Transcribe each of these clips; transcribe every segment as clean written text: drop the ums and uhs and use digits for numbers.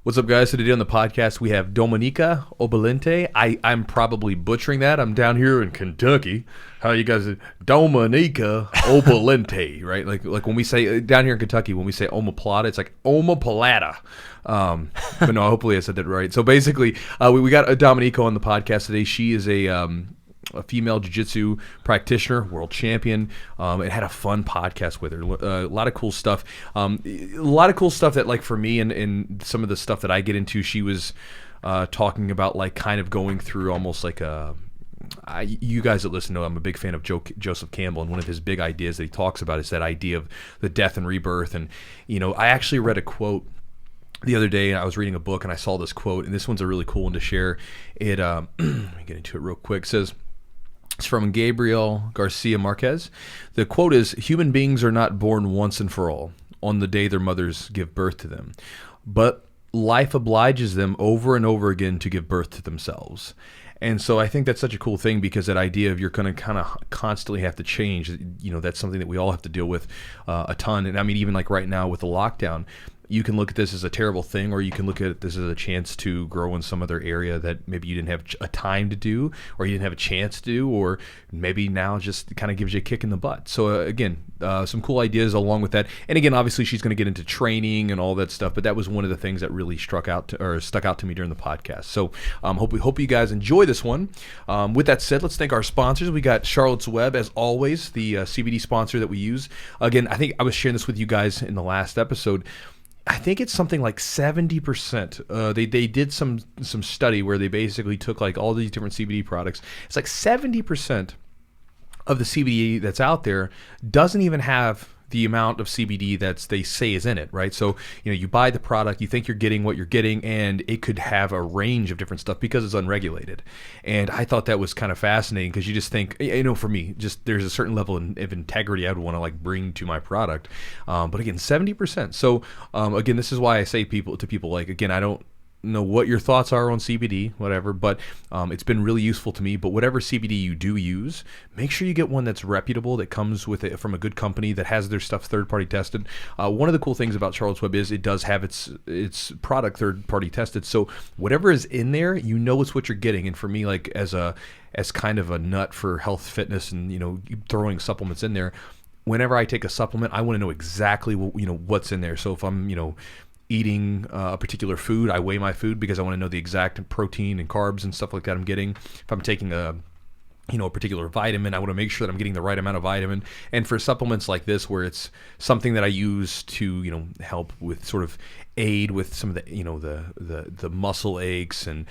What's up, guys? So today on the podcast, we have Dominyka Obelnyte. I'm probably butchering that. I'm down here in Kentucky. How you guys? Dominyka Obelnyte, right? Like when we say down here in Kentucky, when we say omoplata, it's like omoplata. But no, hopefully I said that right. So basically, we got Dominyka on the podcast today. She is a female jiu-jitsu practitioner, world champion. It had a fun podcast with her. A lot of cool stuff. A lot of cool stuff that, like, for me and some of the stuff that I get into, she was talking about, like, kind of going through almost like you guys that listen know I'm a big fan of Joseph Campbell, and one of his big ideas that he talks about is that idea of the death and rebirth. And, you know, I actually read a quote the other day. I was reading a book and I saw this quote, and this one's a really cool one to share. It let me get into it real quick. It says, it's from Gabriel Garcia Marquez. The quote is, "Human beings are not born once and for all, on the day their mothers give birth to them, but life obliges them over and over again to give birth to themselves." And so I think that's such a cool thing, because that idea of you're going to kind of constantly have to change, you know, that's something that we all have to deal with a ton. And I mean, even like right now with the lockdown, you can look at this as a terrible thing, or you can look at this as a chance to grow in some other area that maybe you didn't have a time to do, or you didn't have a chance to do, or maybe now just kind of gives you a kick in the butt. So again, some cool ideas along with that. And again, obviously she's going to get into training and all that stuff, but that was one of the things that really stuck out to me during the podcast. So hope you guys enjoy this one. With that said, let's thank our sponsors. We got Charlotte's Web, as always, the CBD sponsor that we use. Again, I think I was sharing this with you guys in the last episode. I think it's something like 70%. They did some study where they basically took like all these different CBD products. It's like 70% of the CBD that's out there doesn't even have the amount of CBD that they say is in it, right? So, you know, you buy the product, you think you're getting what you're getting, and it could have a range of different stuff because it's unregulated. And I thought that was kind of fascinating, because you just think, you know, for me, just there's a certain level of integrity I would want to like bring to my product. But again, 70%. So again, this is why I say to people like, again, I don't know what your thoughts are on CBD, whatever, but it's been really useful to me. But whatever CBD you do use, make sure you get one that's reputable, that comes with it from a good company, that has their stuff third-party tested. One of the cool things about Charlotte's Web is it does have its product third-party tested. So whatever is in there, you know it's what you're getting. And for me, like as kind of a nut for health, fitness, and, you know, throwing supplements in there, whenever I take a supplement, I want to know exactly what's in there. So if I'm, eating a particular food, I weigh my food because I want to know the exact protein and carbs and stuff like that I'm getting. If I'm taking a particular vitamin, I want to make sure that I'm getting the right amount of vitamin. And for supplements like this, where it's something that I use to, help with sort of aid with some of the, the muscle aches, and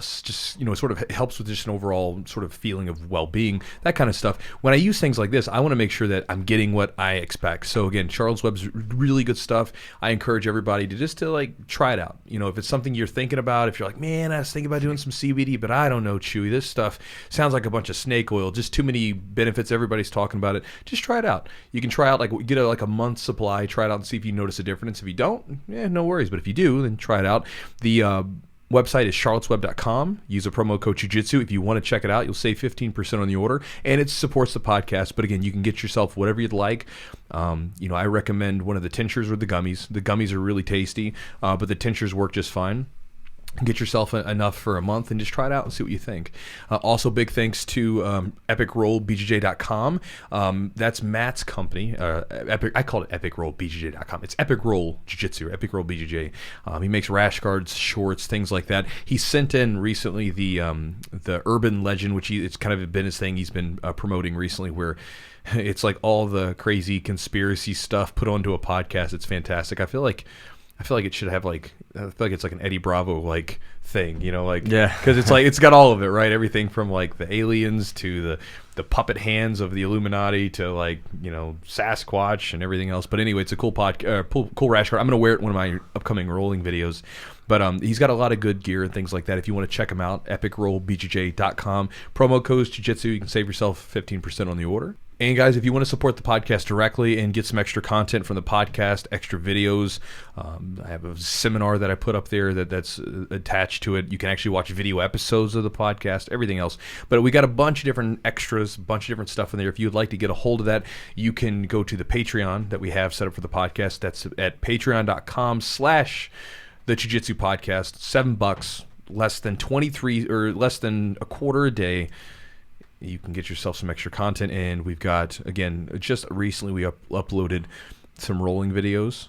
just, sort of helps with just an overall sort of feeling of well-being, that kind of stuff. When I use things like this, I want to make sure that I'm getting what I expect. So again, Charlotte's Web's really good stuff. I encourage everybody to like try it out. If it's something you're thinking about, if you're like, man, I was thinking about doing some CBD, but I don't know, Chewy, this stuff sounds like a bunch of snake oil, just too many benefits, everybody's talking about it, just try it out. You can try out, get a month's supply, try it out and see if you notice a difference. If you don't, no worries, but if you do, then try it out. The website is charlottesweb.com. Use a promo code Chewjitsu. If you want to check it out, you'll save 15% on the order, and it supports the podcast. But again, you can get yourself whatever you'd like. I recommend one of the tinctures or the gummies. The gummies are really tasty, but the tinctures work just fine. Get yourself enough for a month and just try it out and see what you think. Also, big thanks to epicrollbjj.com. That's Matt's company. I call it epicrollbjj.com. It's Epic Roll Jiu-Jitsu, Epic Roll BJJ. He makes rash guards, shorts, things like that. He sent in recently the Urban Legend, which it's kind of been his thing he's been promoting recently, where it's like all the crazy conspiracy stuff put onto a podcast. It's fantastic. I feel like it should have I feel like it's like an Eddie Bravo thing, yeah, because it's like it's got all of it, right? Everything from like the aliens to the puppet hands of the Illuminati to Sasquatch and everything else. But anyway, it's a cool cool rash guard. I'm gonna wear it in one of my upcoming rolling videos. But he's got a lot of good gear and things like that. If you want to check him out, epicrollbjj.com. Promo code Jiu-Jitsu. You can save yourself 15% on the order. And guys, if you want to support the podcast directly and get some extra content from the podcast, extra videos, I have a seminar that I put up there that's attached to it. You can actually watch video episodes of the podcast, everything else. But we got a bunch of different extras, a bunch of different stuff in there. If you'd like to get a hold of that, you can go to the Patreon that we have set up for the podcast. That's at patreon.com/the the Jiu-Jitsu podcast, $7, less than 23 or less than a quarter a day. You can get yourself some extra content, and we've got, again, just recently we uploaded some rolling videos.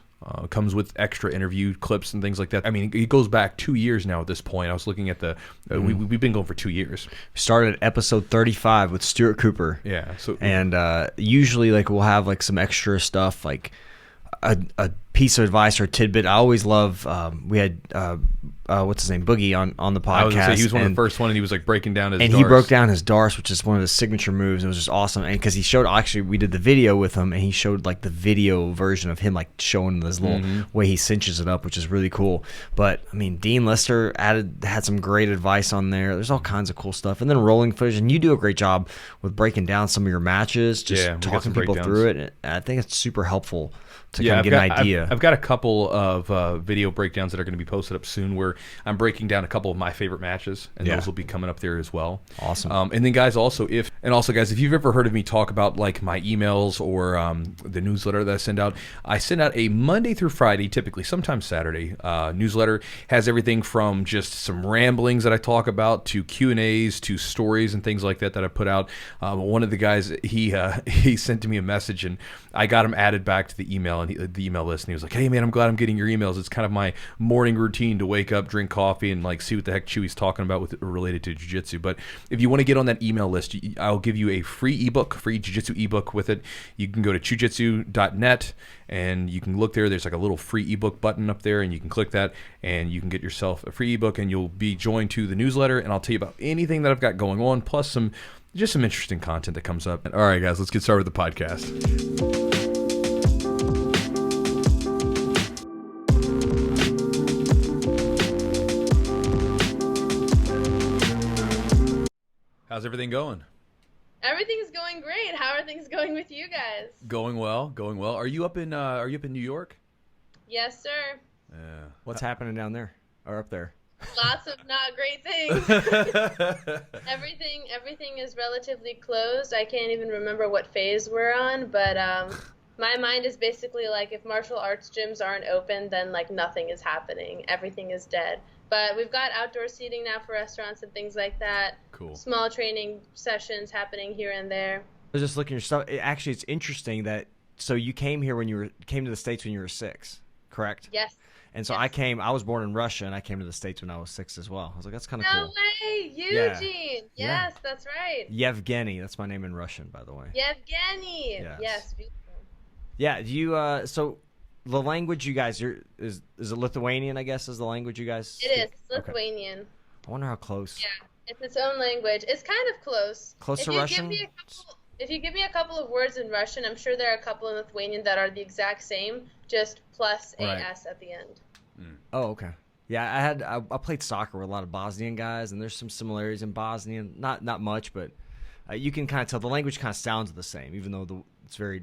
Comes with extra interview clips and things like that. I mean, it goes back 2 years now at this point. I was looking at the we've been going for 2 years. Started at episode 35 with Stuart Cooper. Yeah. So and usually like we'll have like some extra stuff, like a piece of advice or tidbit. I always love. We had what's his name, Boogie, on the podcast. I was gonna say, he was one of the first one, and he was like breaking down his. And Dars. he broke down his Dars, which is one of his signature moves. It was just awesome, and because he showed, actually we did the video with him, and he showed like the video version of him like showing this little way he cinches it up, which is really cool. But I mean, Dean Lister had some great advice on there. There's all kinds of cool stuff, and then rolling footage, and you do a great job with breaking down some of your matches, just talking people through it. And I think it's super helpful to kind of get an idea. I've got a couple of video breakdowns that are going to be posted up soon where I'm breaking down a couple of my favorite matches, and those will be coming up there as well. Awesome. And then guys, if you've ever heard of me talk about like my emails or the newsletter that I send out a Monday through Friday, typically sometimes Saturday newsletter. Has everything from just some ramblings that I talk about to Q&As to stories and things like that I put out. One of the guys, he sent to me a message, and I got him added back to the email and the email list, and he was like, "Hey man, I'm glad I'm getting your emails. It's kind of my morning routine to wake up, drink coffee, and like see what the heck Chewy's talking about with related to jiu-jitsu." But if you want to get on that email list, I'll give you a free jiu-jitsu ebook with it. You can go to chewjitsu.net and you can look there. There's like a little free ebook button up there, and you can click that and you can get yourself a free ebook, and you'll be joined to the newsletter, and I'll tell you about anything that I've got going on, plus some interesting content that comes up. All right guys, let's get started with the podcast. How's everything going? Everything's going great. How are things going with you guys? Going well. Are you up in New York? Yes, sir. Yeah. What's happening down there or up there? Lots of not great things. Everything is relatively closed. I can't even remember what phase we're on, but my mind is basically like, if martial arts gyms aren't open, then like nothing is happening. Everything is dead. But we've got outdoor seating now for restaurants and things like that. Cool. Small training sessions happening here and there. I was just looking at your stuff. Actually, it's interesting that, so you came here came to the States when you were 6, correct? Yes. And so yes. I was born in Russia, and I came to the States when I was 6 as well. I was like, that's kind of cool. No way, Eugene. Yeah. Yes, that's right. Yevgeny, that's my name in Russian, by the way. Yevgeny. Yes, beautiful. Yeah, do you, so the language you guys, is it Lithuanian, I guess, is the language you guys speak? It is. It's Lithuanian. Okay. I wonder how close. Yeah, it's its own language. It's kind of close. Close to Russian? If you give me a couple of words in Russian, I'm sure there are a couple in Lithuanian that are the exact same, just plus AS at the end. Oh, okay. Yeah, I played soccer with a lot of Bosnian guys, and there's some similarities in Bosnian. Not much, but you can kind of tell the language kind of sounds the same, even though it's very,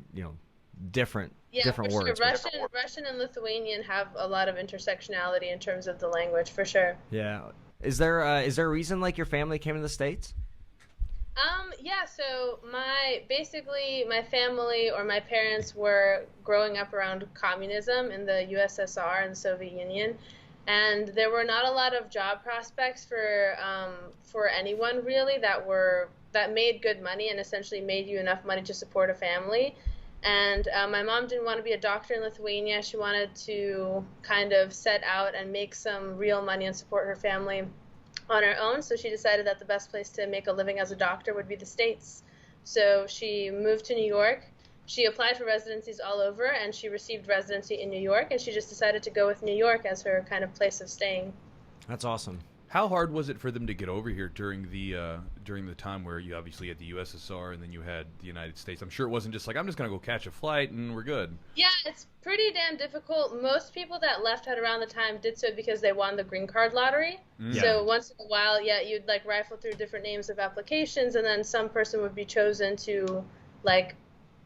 different different words. Sure. Russian and Lithuanian have a lot of intersectionality in terms of the language, for sure. Yeah. Is there a reason like your family came to the States? Yeah, so my family or my parents were growing up around communism in the USSR and the Soviet Union, and there were not a lot of job prospects for anyone really that made good money and essentially made you enough money to support a family. And my mom didn't want to be a doctor in Lithuania. She wanted to kind of set out and make some real money and support her family on her own. So she decided that the best place to make a living as a doctor would be the States. So she moved to New York. She applied for residencies all over, and she received residency in New York, and she just decided to go with New York as her kind of place of staying. That's awesome. How hard was it for them to get over here during the time where you obviously had the USSR and then you had the United States? I'm sure it wasn't just like, I'm just going to go catch a flight and we're good. Yeah, it's pretty damn difficult. Most people that left at around the time did so because they won the green card lottery. Yeah. So once in a while, you'd like rifle through different names of applications, and then some person would be chosen to like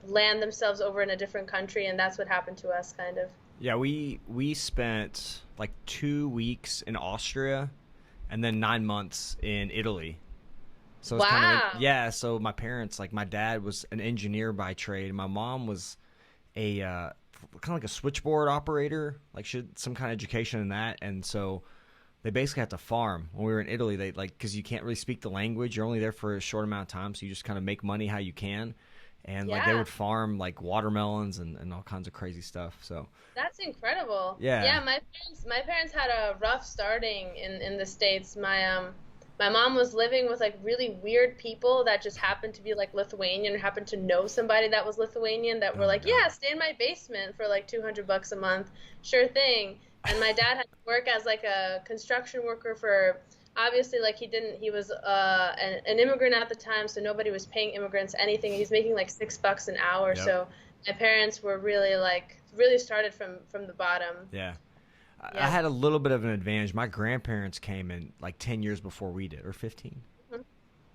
land themselves over in a different country, and that's what happened to us, kind of. Yeah, we spent like 2 weeks in Austria and then 9 months in Italy. So it's kind of, so my parents, like my dad was an engineer by trade. My mom was a kind of like a switchboard operator, like some kind of education in that. And so they basically had to farm. When we were in Italy, they because you can't really speak the language. You're only there for a short amount of time, so you just kind of make money how you can. And like they would farm like watermelons and all kinds of crazy stuff. So that's incredible. Yeah. Yeah, my parents had a rough starting in the States. My mom was living with like really weird people that just happened to be like Lithuanian or happened to know somebody that was Lithuanian that were like, yeah, stay in my basement for like $200 a month. Sure thing. And my dad had to work as like a construction worker for, obviously, like he was an immigrant at the time, so nobody was paying immigrants anything. He's making like $6 an hour. Yep. So my parents were really started from the bottom. Yeah. I had a little bit of an advantage. My grandparents came in like 10 years before we did, or 15.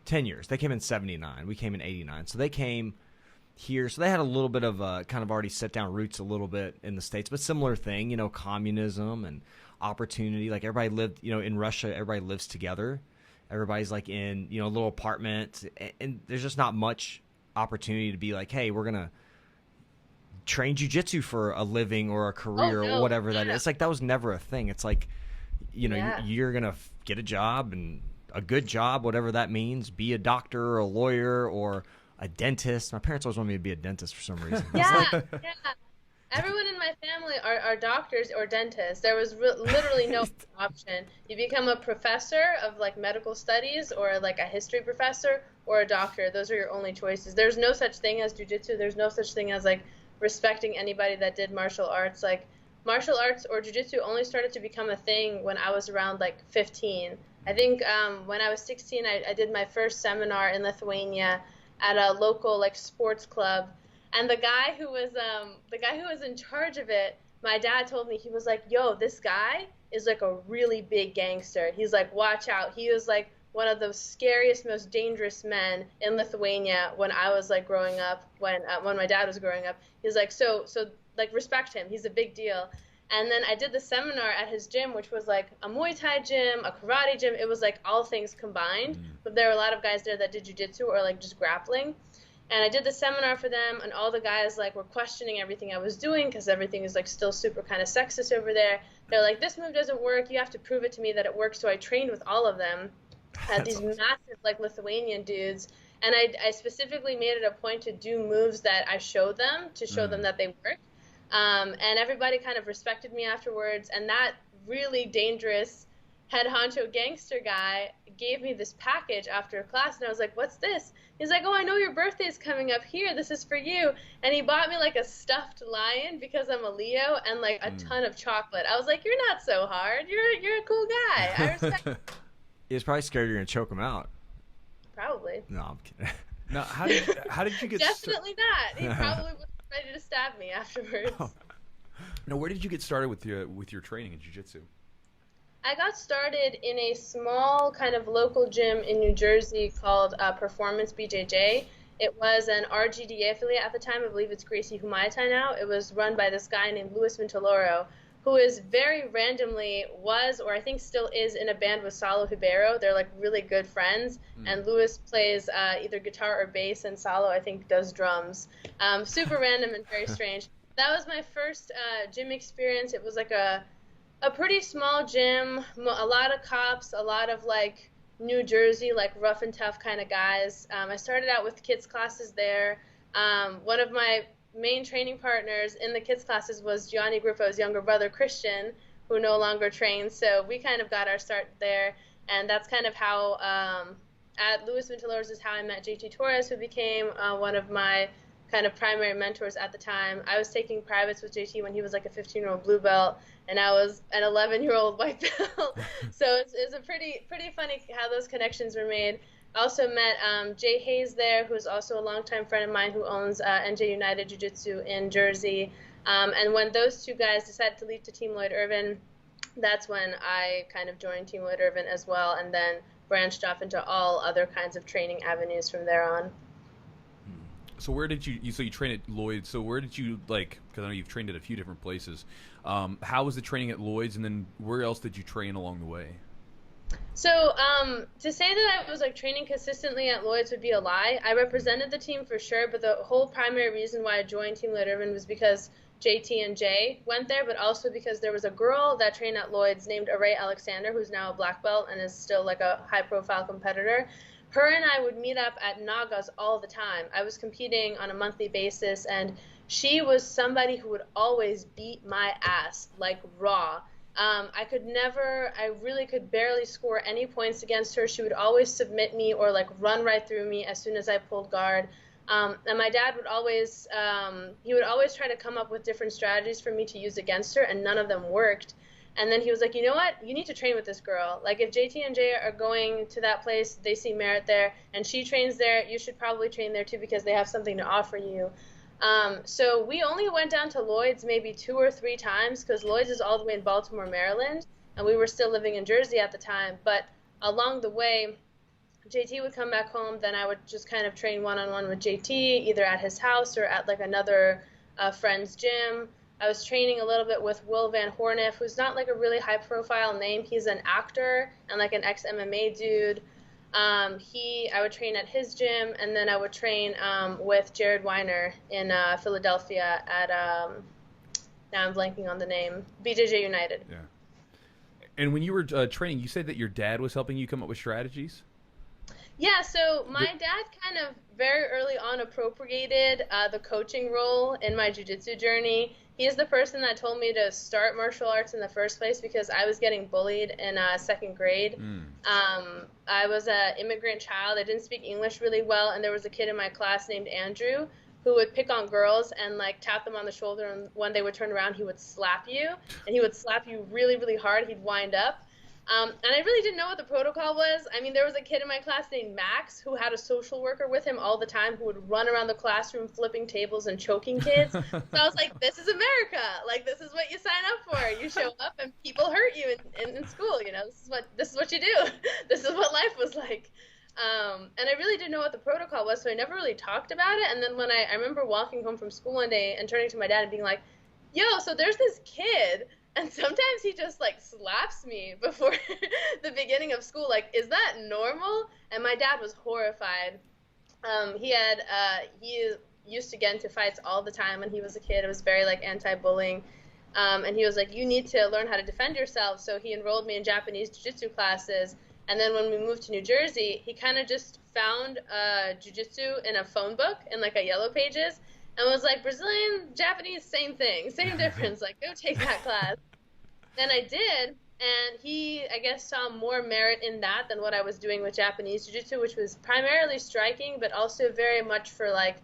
10 years. They came in 79. We came in 89. So they came here. So they had a little bit of kind of already set down roots a little bit in the States, but similar thing, you know, communism and opportunity. Like everybody lived, you know, in Russia, everybody lives together. Everybody's like in, you know, little apartments, and there's just not much opportunity to be like, hey, we're going to train jiu-jitsu for a living or a career or whatever that is. It's like that was never a thing. It's like, you know, you're going to get a job, and a good job, whatever that means, be a doctor or a lawyer or a dentist. My parents always wanted me to be a dentist for some reason. Yeah. Everyone in my family are doctors or dentists. There was literally no option. You become a professor of like medical studies or like a history professor or a doctor. Those are your only choices. There's no such thing as jiu-jitsu. There's no such thing as like respecting anybody that did martial arts. Like martial arts or jiu-jitsu only started to become a thing when I was around like 15. I think when I was 16, I did my first seminar in Lithuania at a local like sports club, and the guy who was in charge of it, my dad told me, he was like, yo, this guy is like a really big gangster. He's like, watch out. He was like one of the scariest, most dangerous men in Lithuania when I was like growing up, when my dad was growing up. He was like, so like respect him. He's a big deal. And then I did the seminar at his gym, which was like a Muay Thai gym, a karate gym. It was like all things combined. But there were a lot of guys there that did jiu-jitsu or like just grappling. And I did the seminar for them, and all the guys like were questioning everything I was doing because everything is like still super kind of sexist over there. They're like, this move doesn't work. You have to prove it to me that it works. So I trained with all of them. Had these massive like Lithuanian dudes, and I specifically made it a point to do moves that I showed them to show them that they work. And everybody kind of respected me afterwards. And that really dangerous head honcho gangster guy gave me this package after class, and I was like, what's this? He's like, oh, I know your birthday's coming up. Here, this is for you. And he bought me like a stuffed lion because I'm a Leo, and like a ton of chocolate. I was like, you're not so hard. You're a cool guy. I respect. He was probably scared you're gonna choke him out. Probably. No, I'm kidding. Now, how did you get? Definitely not. He probably was ready to stab me afterwards. Oh. Now, where did you get started with your training in jiu-jitsu? I got started in a small kind of local gym in New Jersey called Performance BJJ. It was an RGDA affiliate at the time. I believe it's Gracie Humaytai now. It was run by this guy named Luis Vintaloro, who is very randomly was, or I think still is, in a band with Salo Ribeiro. They're like really good friends, and Luis plays either guitar or bass, and Salo, I think, does drums. Super random and very strange. That was my first gym experience. It was like a pretty small gym, a lot of cops, a lot of like New Jersey, like rough and tough kind of guys. I started out with kids classes there. One of my main training partners in the kids classes was Gianni Griffo's younger brother, Christian, who no longer trains. So we kind of got our start there. And that's kind of how, at Luis Vintaloro's is how I met JT Torres, who became one of my kind of primary mentors at the time. I was taking privates with JT when he was like a 15-year-old blue belt, and I was an 11-year-old white belt. So it's a pretty funny how those connections were made. I also met Jay Hayes there, who's also a longtime friend of mine who owns NJ United Jiu-Jitsu in Jersey. And when those two guys decided to leave to Team Lloyd Irvin, that's when I kind of joined Team Lloyd Irvin as well, and then branched off into all other kinds of training avenues from there on. So where did you train at Lloyd's? So where did you, like, because I know you've trained at a few different places. How was the training at Lloyd's, and then where else did you train along the way? So to say that I was like training consistently at Lloyd's would be a lie. I represented the team for sure, but the whole primary reason why I joined Team Lloyd Irvin was because JT and Jay went there, but also because there was a girl that trained at Lloyd's named Array Alexander, who's now a black belt and is still like a high-profile competitor. Her and I would meet up at Nagas all the time. I was competing on a monthly basis, and she was somebody who would always beat my ass, like raw. I really could barely score any points against her. She would always submit me or like run right through me as soon as I pulled guard. And my dad would always, he would always try to come up with different strategies for me to use against her, and none of them worked. And then he was like, you know what? You need to train with this girl. Like, if JT and Jay are going to that place, they see merit there, and she trains there, you should probably train there too because they have something to offer you. So we only went down to Lloyd's maybe 2 or 3 times because Lloyd's is all the way in Baltimore, Maryland, and we were still living in Jersey at the time. But along the way, JT would come back home, then I would just kind of train one-on-one with JT, either at his house or at like another friend's gym. I was training a little bit with Will Van Horniff, who's not like a really high-profile name. He's an actor and like an ex-MMA dude. I would train at his gym, and then I would train with Jared Weiner in Philadelphia at, now I'm blanking on the name, BJJ United. Yeah. And when you were training, you said that your dad was helping you come up with strategies? Yeah, so my dad kind of very early on appropriated the coaching role in my jiu-jitsu journey. He is the person that told me to start martial arts in the first place because I was getting bullied in 2nd grade. I was an immigrant child. I didn't speak English really well, and there was a kid in my class named Andrew who would pick on girls and like tap them on the shoulder, and when they would turn around, he would slap you, and he would slap you really, really hard. He'd wind up. And I really didn't know what the protocol was. I mean, there was a kid in my class named Max who had a social worker with him all the time who would run around the classroom flipping tables and choking kids. So I was like, this is America. Like, this is what you sign up for. You show up and people hurt you in school. You know, this is what you do. This is what life was like. And I really didn't know what the protocol was, so I never really talked about it. And then when I remember walking home from school one day and turning to my dad and being like, yo, so there's this kid, and sometimes he just like slaps me before the beginning of school. Like, is that normal? And my dad was horrified. He used to get into fights all the time when he was a kid. It was very like anti-bullying. And he was like, you need to learn how to defend yourself. So he enrolled me in Japanese jiu-jitsu classes. And then when we moved to New Jersey, he kind of just found jiu-jitsu in a phone book in like a Yellow Pages. And was like, Brazilian, Japanese, same thing, same difference. Like, go take that class. And I did, and he, I guess, saw more merit in that than what I was doing with Japanese Jiu-Jitsu, which was primarily striking, but also very much for, like,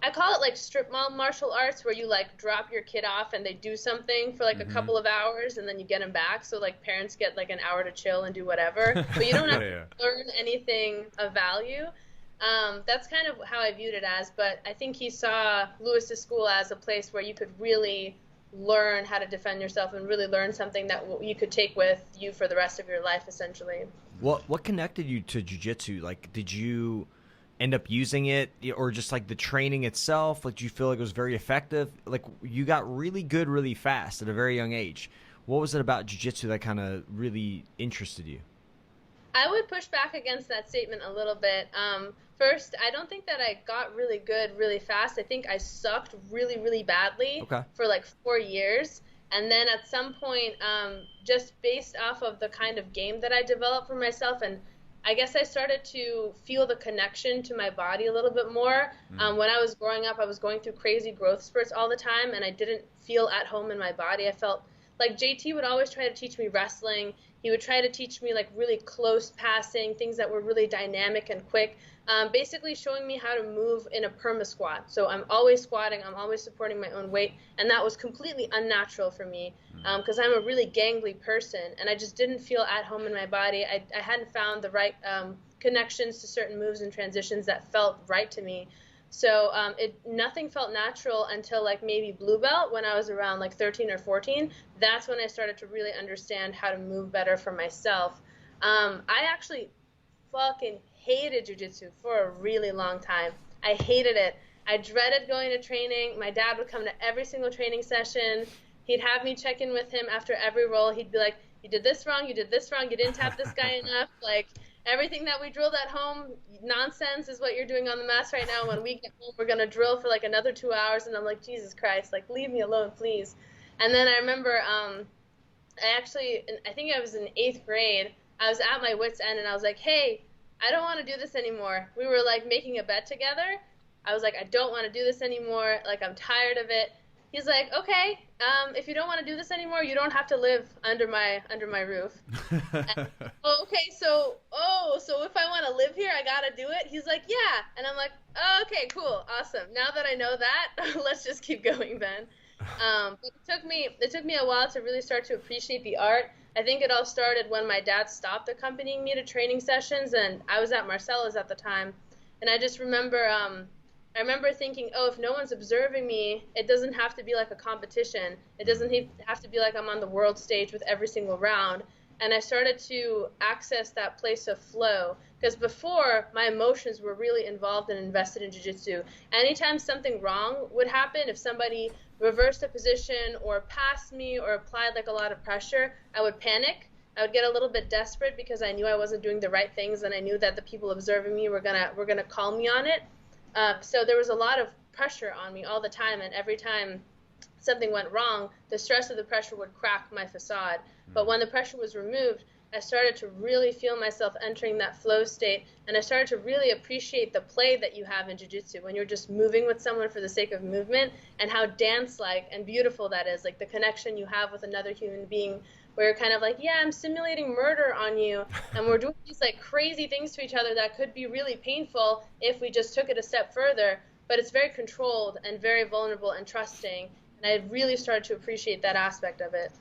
I call it, like, strip mall martial arts, where you, like, drop your kid off and they do something for, like, a couple of hours, and then you get them back. So, like, parents get, like, an hour to chill and do whatever. But you don't have to learn anything of value. That's kind of how I viewed it as, but I think he saw Lewis's school as a place where you could really learn how to defend yourself and really learn something that you could take with you for the rest of your life, essentially. What connected you to jiu-jitsu? Like, did you end up using it, or just like the training itself? Like, do you feel like it was very effective? Like, you got really good really fast at a very young age. What was it about jiu-jitsu that kind of really interested you? I would push back against that statement a little bit. First, I don't think that I got really good really fast. I think I sucked really, really badly for like 4 years. And then at some point, just based off of the kind of game that I developed for myself, and I guess I started to feel the connection to my body a little bit more. When I was growing up, I was going through crazy growth spurts all the time, and I didn't feel at home in my body. I felt like JT would always try to teach me wrestling. He would try to teach me like really close passing, things that were really dynamic and quick, basically showing me how to move in a perma squat. So I'm always squatting, I'm always supporting my own weight, and that was completely unnatural for me because I'm a really gangly person, and I just didn't feel at home in my body. I hadn't found the right connections to certain moves and transitions that felt right to me. So nothing felt natural until like maybe blue belt when I was around like 13 or 14. That's when I started to really understand how to move better for myself. I actually fucking hated jiu-jitsu for a really long time. I hated it. I dreaded going to training. My dad would come to every single training session. He'd have me check in with him after every roll. He'd be like, you did this wrong, you did this wrong, you didn't tap this guy enough. Like, everything that we drilled at home, nonsense is what you're doing on the mats right now. When we get home, we're gonna drill for like another 2 hours, and I'm like, Jesus Christ, like leave me alone, please. And then I remember, I think I was in 8th grade. I was at my wit's end, and I was like, hey, I don't want to do this anymore. We were like making a bet together. I was like, I don't want to do this anymore. Like, I'm tired of it. He's like, okay, if you don't want to do this anymore, you don't have to live under my roof. And, okay, so if I want to live here, I gotta do it. He's like, yeah, and I'm like, oh, okay, cool, awesome. Now that I know that, let's just keep going, Ben. But it took me a while to really start to appreciate the art. I think it all started when my dad stopped accompanying me to training sessions, and I was at Marcella's at the time, and I just remember. I remember thinking, oh, if no one's observing me, it doesn't have to be like a competition. It doesn't have to be like I'm on the world stage with every single round. And I started to access that place of flow. Because before, my emotions were really involved and invested in jiu-jitsu. Anytime something wrong would happen, if somebody reversed a position or passed me or applied like a lot of pressure, I would panic. I would get a little bit desperate because I knew I wasn't doing the right things, and I knew that the people observing me were gonna call me on it. So there was a lot of pressure on me all the time, and every time something went wrong, the stress of the pressure would crack my facade. But when the pressure was removed, I started to really feel myself entering that flow state, and I started to really appreciate the play that you have in jiu-jitsu when you're just moving with someone for the sake of movement, and how dance-like and beautiful that is, like the connection you have with another human being, where you're kind of like, yeah, I'm simulating murder on you, and we're doing these like crazy things to each other that could be really painful if we just took it a step further, but it's very controlled and very vulnerable and trusting, and I really started to appreciate that aspect of it.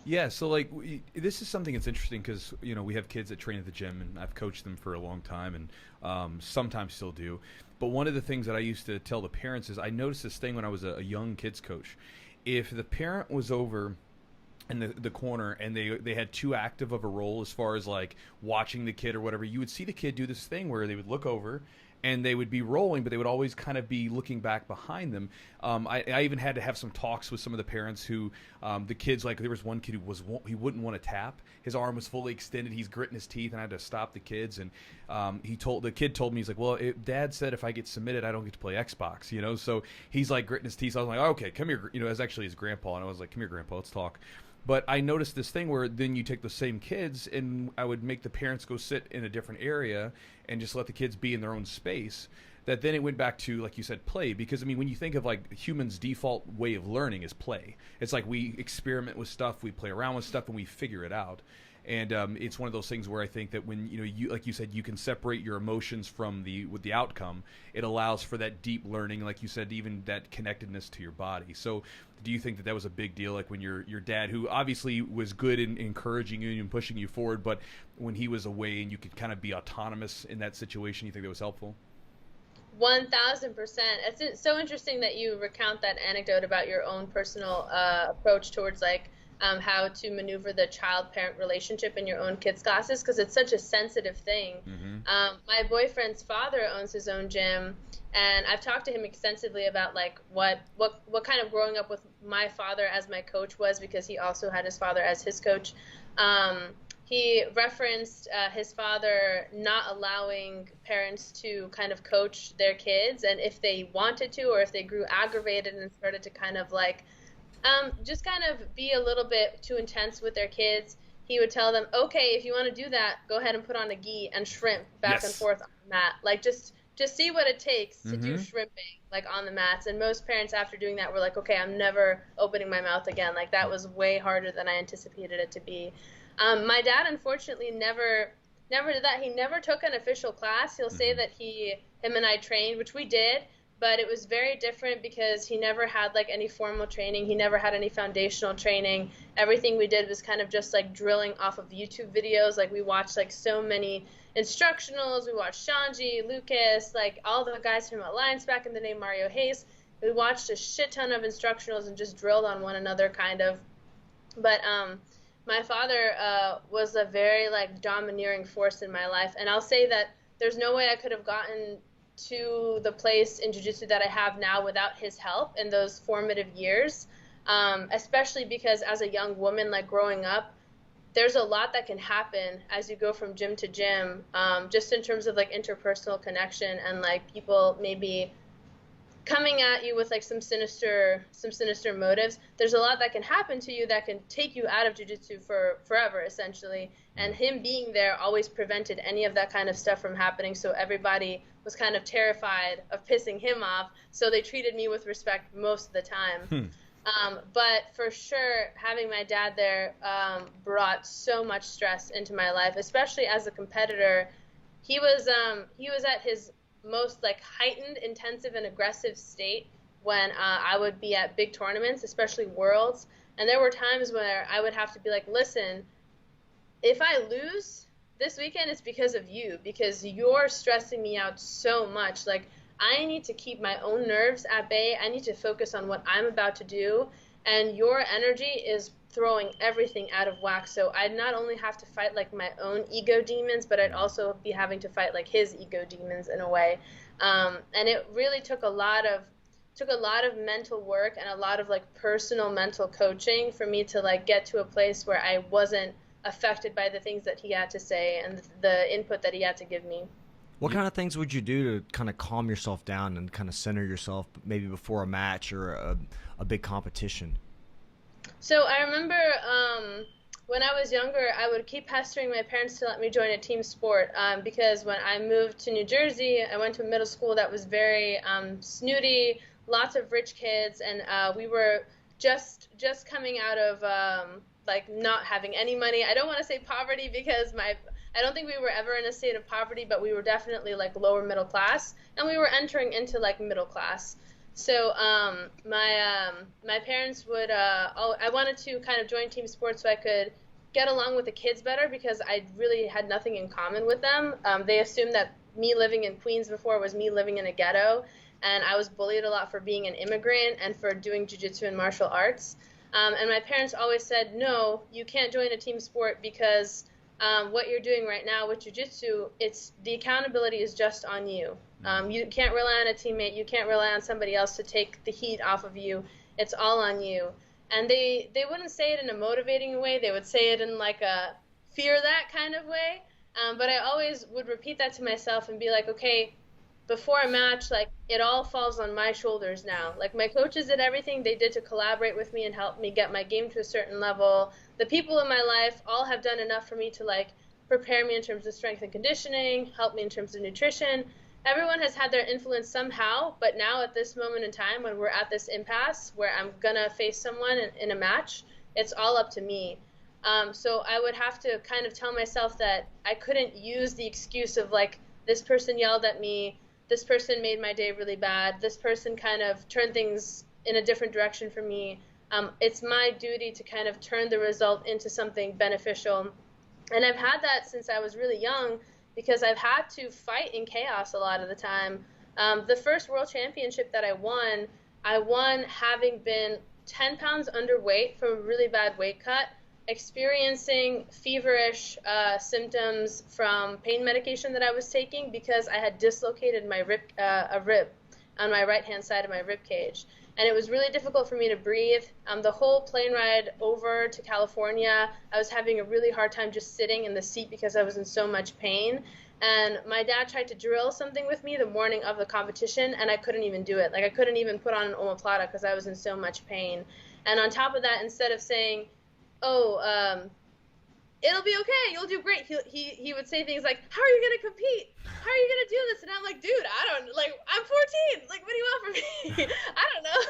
Yeah, so like this is something that's interesting because we have kids that train at the gym, and I've coached them for a long time, and sometimes still do. But one of the things that I used to tell the parents is I noticed this thing when I was a young kids coach. If the parent was over in the corner and they had too active of a role as far as like watching the kid or whatever, you would see the kid do this thing where they would look over and they would be rolling, but they would always kind of be looking back behind them. I even had to have some talks with some of the parents who, the kids, like there was one kid who he wouldn't want to tap. His arm was fully extended. He's gritting his teeth, and I had to stop the kids. And the kid told me, he's like, well, Dad said if I get submitted, I don't get to play Xbox, So he's like gritting his teeth. So I was like, oh, okay, come here. It was actually his grandpa, and I was like, come here, Grandpa, let's talk. But I noticed this thing where then you take the same kids, and I would make the parents go sit in a different area and just let the kids be in their own space. That then it went back to, like you said, play. Because, I mean, when you think of, like, humans' default way of learning is play. It's like we experiment with stuff, we play around with stuff, and we figure it out. And it's one of those things where I think that when, you like you said, you can separate your emotions from with the outcome, it allows for that deep learning, like you said, even that connectedness to your body. So do you think that was a big deal, like when your dad, who obviously was good in encouraging you and pushing you forward, but when he was away and you could kind of be autonomous in that situation, you think that was helpful? 1000%. It's so interesting that you recount that anecdote about your own personal approach towards like how to maneuver the child-parent relationship in your own kids' classes, because it's such a sensitive thing. Mm-hmm. My boyfriend's father owns his own gym, and I've talked to him extensively about like what kind of growing up with my father as my coach was, because he also had his father as his coach. He referenced his father not allowing parents to kind of coach their kids, and if they wanted to, or if they grew aggravated and started to kind of like just kind of be a little bit too intense with their kids, he would tell them, okay, if you want to do that, go ahead and put on a gi and shrimp back and forth on the mat. Like just see what it takes to do shrimping like on the mats. And most parents after doing that were like, okay, I'm never opening my mouth again. Like that was way harder than I anticipated it to be. My dad unfortunately never did that. He never took an official class. He'll say that him and I trained, which we did, but it was very different because he never had like any formal training. He never had any foundational training. Everything we did was kind of just like drilling off of YouTube videos. Like we watched like so many instructionals. We watched Shanji, Lucas, like all the guys from Alliance back in the day, Mario Hayes. We watched a shit ton of instructionals and just drilled on one another kind of. But my father was a very like domineering force in my life. And I'll say that there's no way I could have gotten to the place in jiu-jitsu that I have now without his help in those formative years, especially because as a young woman, like growing up, there's a lot that can happen as you go from gym to gym, just in terms of like interpersonal connection and like people maybe coming at you with like some sinister motives. There's a lot that can happen to you that can take you out of jiu-jitsu for forever, essentially. And him being there always prevented any of that kind of stuff from happening. So everybody was kind of terrified of pissing him off. So they treated me with respect most of the time. But for sure, having my dad there brought so much stress into my life, especially as a competitor. He was at his most like heightened, intensive, and aggressive state when I would be at big tournaments, especially Worlds. And there were times where I would have to be like, listen, if I lose this weekend, it's because of you, because you're stressing me out so much. Like, I need to keep my own nerves at bay. I need to focus on what I'm about to do. And your energy is throwing everything out of whack. So I'd not only have to fight like my own ego demons, but I'd also be having to fight like his ego demons in a way. And it really took a lot of mental work and a lot of like personal mental coaching for me to like get to a place where I wasn't affected by the things that he had to say and the input that he had to give me. What kind of things would you do to kind of calm yourself down and kind of center yourself maybe before a match or a big competition? So I remember when I was younger, I would keep pestering my parents to let me join a team sport because when I moved to New Jersey, I went to a middle school that was very snooty, lots of rich kids, and we were just coming out of like not having any money. I don't want to say poverty because I don't think we were ever in a state of poverty, but we were definitely like lower middle class, and we were entering into like middle class. So my parents would I wanted to kind of join team sports so I could get along with the kids better because I really had nothing in common with them. They assumed that me living in Queens before was me living in a ghetto, and I was bullied a lot for being an immigrant and for doing jiu-jitsu and martial arts. And my parents always said, no, you can't join a team sport because what you're doing right now with jiu-jitsu, the accountability is just on you. You can't rely on a teammate. You can't rely on somebody else to take the heat off of you. It's all on you. And they wouldn't say it in a motivating way. They would say it in like a fear that kind of way. But I always would repeat that to myself and be like, okay, before a match, like it all falls on my shoulders now. Like my coaches did everything they did to collaborate with me and help me get my game to a certain level. The people in my life all have done enough for me to like prepare me in terms of strength and conditioning, help me in terms of nutrition. Everyone has had their influence somehow, but now at this moment in time when we're at this impasse where I'm gonna face someone in a match, it's all up to me. So I would have to kind of tell myself that I couldn't use the excuse of like, this person yelled at me, this person made my day really bad, this person kind of turned things in a different direction for me. It's my duty to kind of turn the result into something beneficial. And I've had that since I was really young because I've had to fight in chaos a lot of the time. The first world championship that I won having been 10 pounds underweight from a really bad weight cut, experiencing feverish symptoms from pain medication that I was taking because I had dislocated my a rib on my right-hand side of my rib cage. And it was really difficult for me to breathe. The whole plane ride over to California, I was having a really hard time just sitting in the seat because I was in so much pain. And my dad tried to drill something with me the morning of the competition, and I couldn't even do it. Like, I couldn't even put on an omoplata because I was in so much pain. And on top of that, instead of saying, it'll be okay, you'll do great, he would say things like, how are you going to compete? How are you going to do this? And I'm like, dude, I'm 14. Like, what do you want from me? I don't know.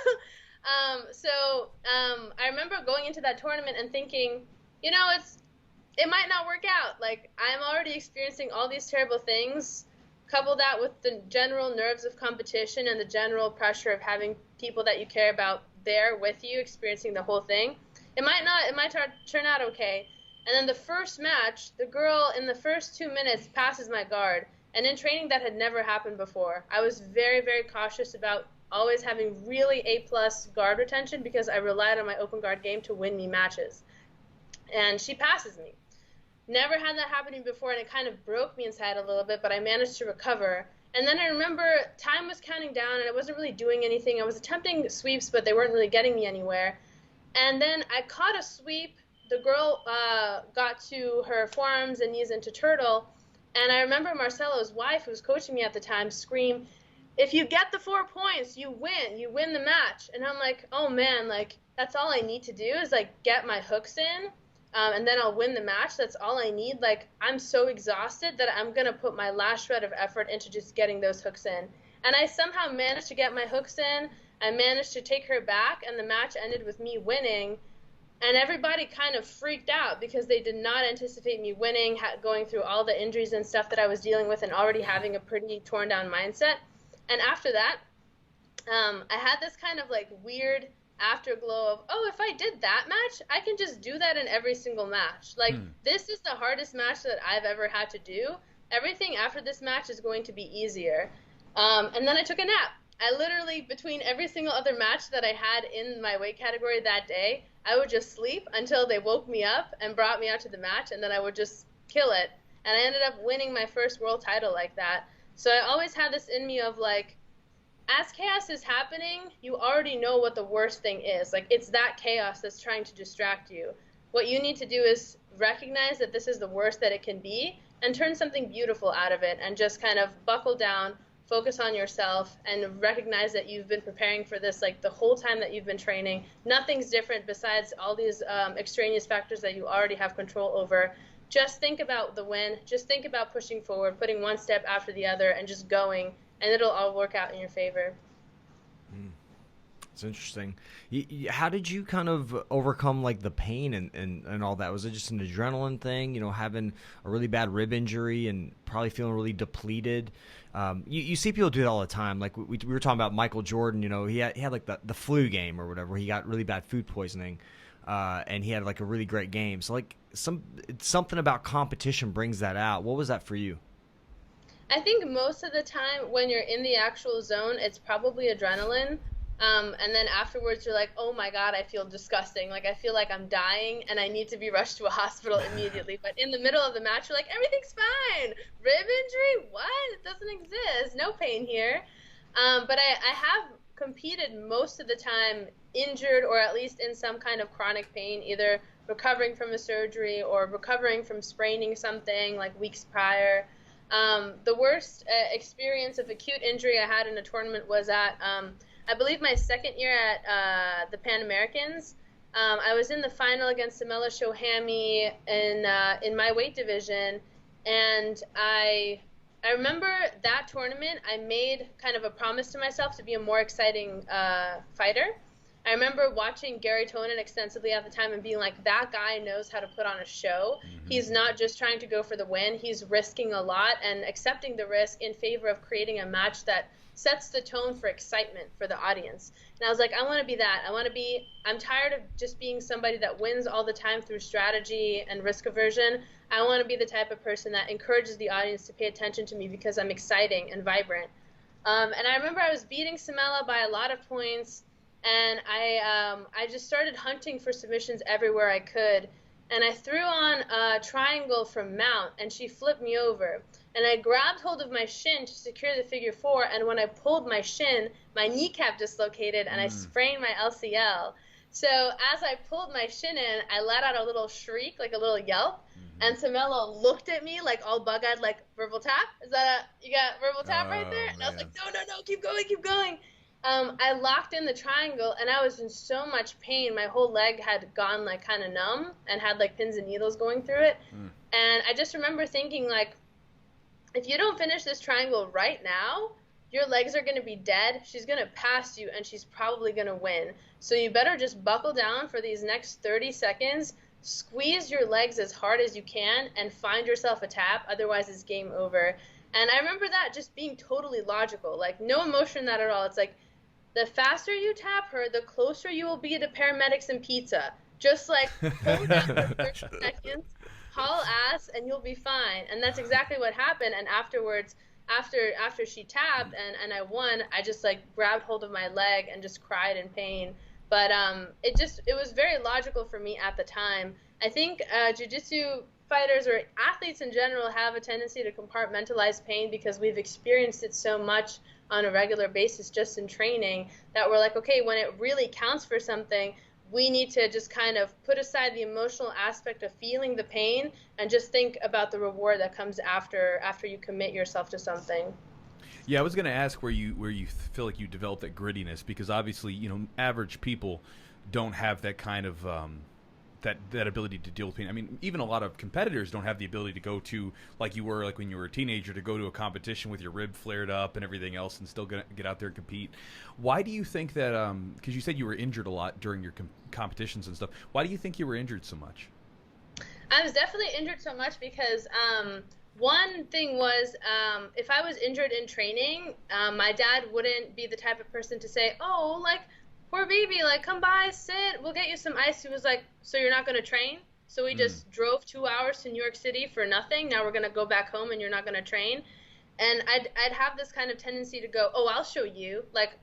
So I remember going into that tournament and thinking, it might not work out. Like, I'm already experiencing all these terrible things. Couple that with the general nerves of competition and the general pressure of having people that you care about there with you, experiencing the whole thing. It might turn out okay. And then the first match, the girl in the first 2 minutes passes my guard. And in training, that had never happened before. I was very, very cautious about always having really A-plus guard retention because I relied on my open guard game to win me matches. And she passes me. Never had that happening before, and it kind of broke me inside a little bit, but I managed to recover. And then I remember time was counting down, and I wasn't really doing anything. I was attempting sweeps, but they weren't really getting me anywhere. And then I caught a sweep the girl got to her forearms and knees into turtle, and I remember Marcelo's wife, who was coaching me at the time, scream, "If you get the 4 points, you win the match." And I'm like, oh man, like that's all I need to do is like get my hooks in, and then I'll win the match. That's all I need. Like I'm so exhausted that I'm gonna put my last shred of effort into just getting those hooks in. And I somehow managed to get my hooks in. I managed to take her back, and the match ended with me winning. And everybody kind of freaked out because they did not anticipate me winning, going through all the injuries and stuff that I was dealing with and already having a pretty torn down mindset. And after that, I had this kind of like weird afterglow of, oh, if I did that match, I can just do that in every single match. Like, this is the hardest match that I've ever had to do. Everything after this match is going to be easier. And then I took a nap. I literally, between every single other match that I had in my weight category that day, I would just sleep until they woke me up and brought me out to the match, and then I would just kill it. And I ended up winning my first world title like that. So I always had this in me of like, as chaos is happening, you already know what the worst thing is. Like, it's that chaos that's trying to distract you. What you need to do is recognize that this is the worst that it can be and turn something beautiful out of it and just kind of buckle down, focus on yourself, and recognize that you've been preparing for this like the whole time that you've been training. Nothing's different besides all these extraneous factors that you already have control over. Just think about the win. Just think about pushing forward, putting one step after the other, and just going, and it'll all work out in your favor. It's interesting. How did you kind of overcome like the pain and all that? Was it just an adrenaline thing, you know, having a really bad rib injury and probably feeling really depleted? You see people do that all the time. Like we were talking about Michael Jordan, you know, he had like the flu game or whatever. He got really bad food poisoning, and he had like a really great game. So like something about competition brings that out. What was that for you? I think most of the time when you're in the actual zone, it's probably adrenaline. And then afterwards you're like, oh my God, I feel disgusting. Like I feel like I'm dying and I need to be rushed to a hospital immediately. But in the middle of the match, you're like, everything's fine. Rib injury? What? It doesn't exist. No pain here. But I have competed most of the time injured or at least in some kind of chronic pain, either recovering from a surgery or recovering from spraining something like weeks prior. The worst experience of acute injury I had in a tournament was at I believe my second year at the Pan Americans. I was in the final against Samela Shohami in my weight division, and I remember that tournament. I made kind of a promise to myself to be a more exciting fighter. I remember watching Gary Tonin extensively at the time and being like, that guy knows how to put on a show. He's not just trying to go for the win. He's risking a lot and accepting the risk in favor of creating a match that sets the tone for excitement for the audience. And I was like, I want to be that. I'm tired of just being somebody that wins all the time through strategy and risk aversion. I want to be the type of person that encourages the audience to pay attention to me because I'm exciting and vibrant. And I remember I was beating Samela by a lot of points, and I just started hunting for submissions everywhere I could. And I threw on a triangle from mount, and she flipped me over. And I grabbed hold of my shin to secure the figure four, and when I pulled my shin, my kneecap dislocated, and I sprained my LCL. So as I pulled my shin in, I let out a little shriek, like a little yelp, and Samela looked at me like all bug-eyed, like, verbal tap? You got verbal tap right there? And I was like, no, keep going. I locked in the triangle, and I was in so much pain. My whole leg had gone like kind of numb and had like pins and needles going through it. And I just remember thinking, like, if you don't finish this triangle right now, your legs are going to be dead. She's going to pass you, and she's probably going to win. So you better just buckle down for these next 30 seconds, squeeze your legs as hard as you can, and find yourself a tap. Otherwise, it's game over. And I remember that just being totally logical, like no emotion in that at all. It's like, the faster you tap her, the closer you will be to paramedics and pizza. Just like hold down for 30 seconds, haul ass, and you'll be fine. And that's exactly what happened. And afterwards, after she tapped and I won, I just like grabbed hold of my leg and just cried in pain. But it was very logical for me at the time. I think jiu-jitsu fighters or athletes in general have a tendency to compartmentalize pain because we've experienced it so much on a regular basis just in training that we're like, okay, when it really counts for something, we need to just kind of put aside the emotional aspect of feeling the pain and just think about the reward that comes after you commit yourself to something. Yeah, I was going to ask where you feel like you developed that grittiness, because obviously, average people don't have that kind of that ability to deal with pain. I mean, even a lot of competitors don't have the ability to go to, like you were, like when you were a teenager, to go to a competition with your rib flared up and everything else and still get out there and compete. Why do you think that, because you said you were injured a lot during your competitions and stuff, why do you think you were injured so much? I was definitely injured so much because one thing was, if I was injured in training, my dad wouldn't be the type of person to say, oh, like, poor baby, like, come by, sit, we'll get you some ice. He was like, so you're not going to train? So we just drove 2 hours to New York City for nothing. Now we're going to go back home and you're not going to train. And I'd have this kind of tendency to go, oh, I'll show you. Like,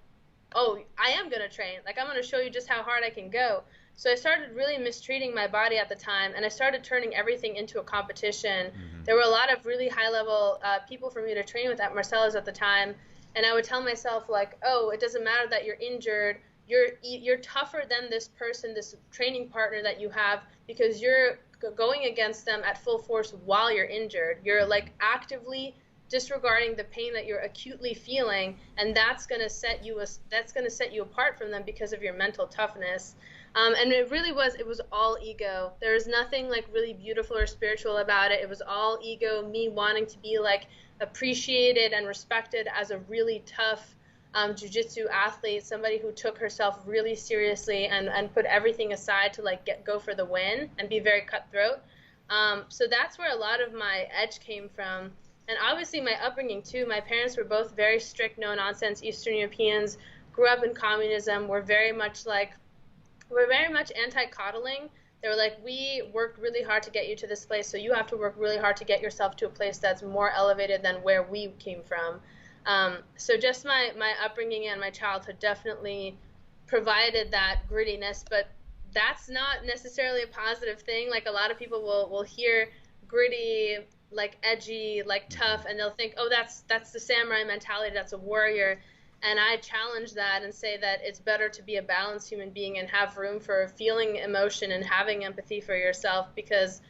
oh, I am going to train. Like, I'm going to show you just how hard I can go. So I started really mistreating my body at the time, and I started turning everything into a competition. There were a lot of really high-level people for me to train with at Marcella's at the time, and I would tell myself, like, oh, it doesn't matter that you're injured. You're tougher than this person, this training partner that you have, because you're going against them at full force while you're injured. You're, like, actively disregarding the pain that you're acutely feeling, and that's going to set you apart from them because of your mental toughness. And it was all ego. There was nothing like really beautiful or spiritual about it. It was all ego, me wanting to be like appreciated and respected as a really tough jiu-jitsu athlete, somebody who took herself really seriously and put everything aside to like go for the win and be very cutthroat. So that's where a lot of my edge came from. And obviously my upbringing too. My parents were both very strict, no-nonsense Eastern Europeans, grew up in communism, were very much anti-coddling. They were like, we worked really hard to get you to this place, so you have to work really hard to get yourself to a place that's more elevated than where we came from. So just my upbringing and my childhood definitely provided that grittiness, but that's not necessarily a positive thing. Like a lot of people will hear gritty, like edgy, like tough, and they'll think, oh, that's the samurai mentality, that's a warrior. And I challenge that and say that it's better to be a balanced human being and have room for feeling emotion and having empathy for yourself, because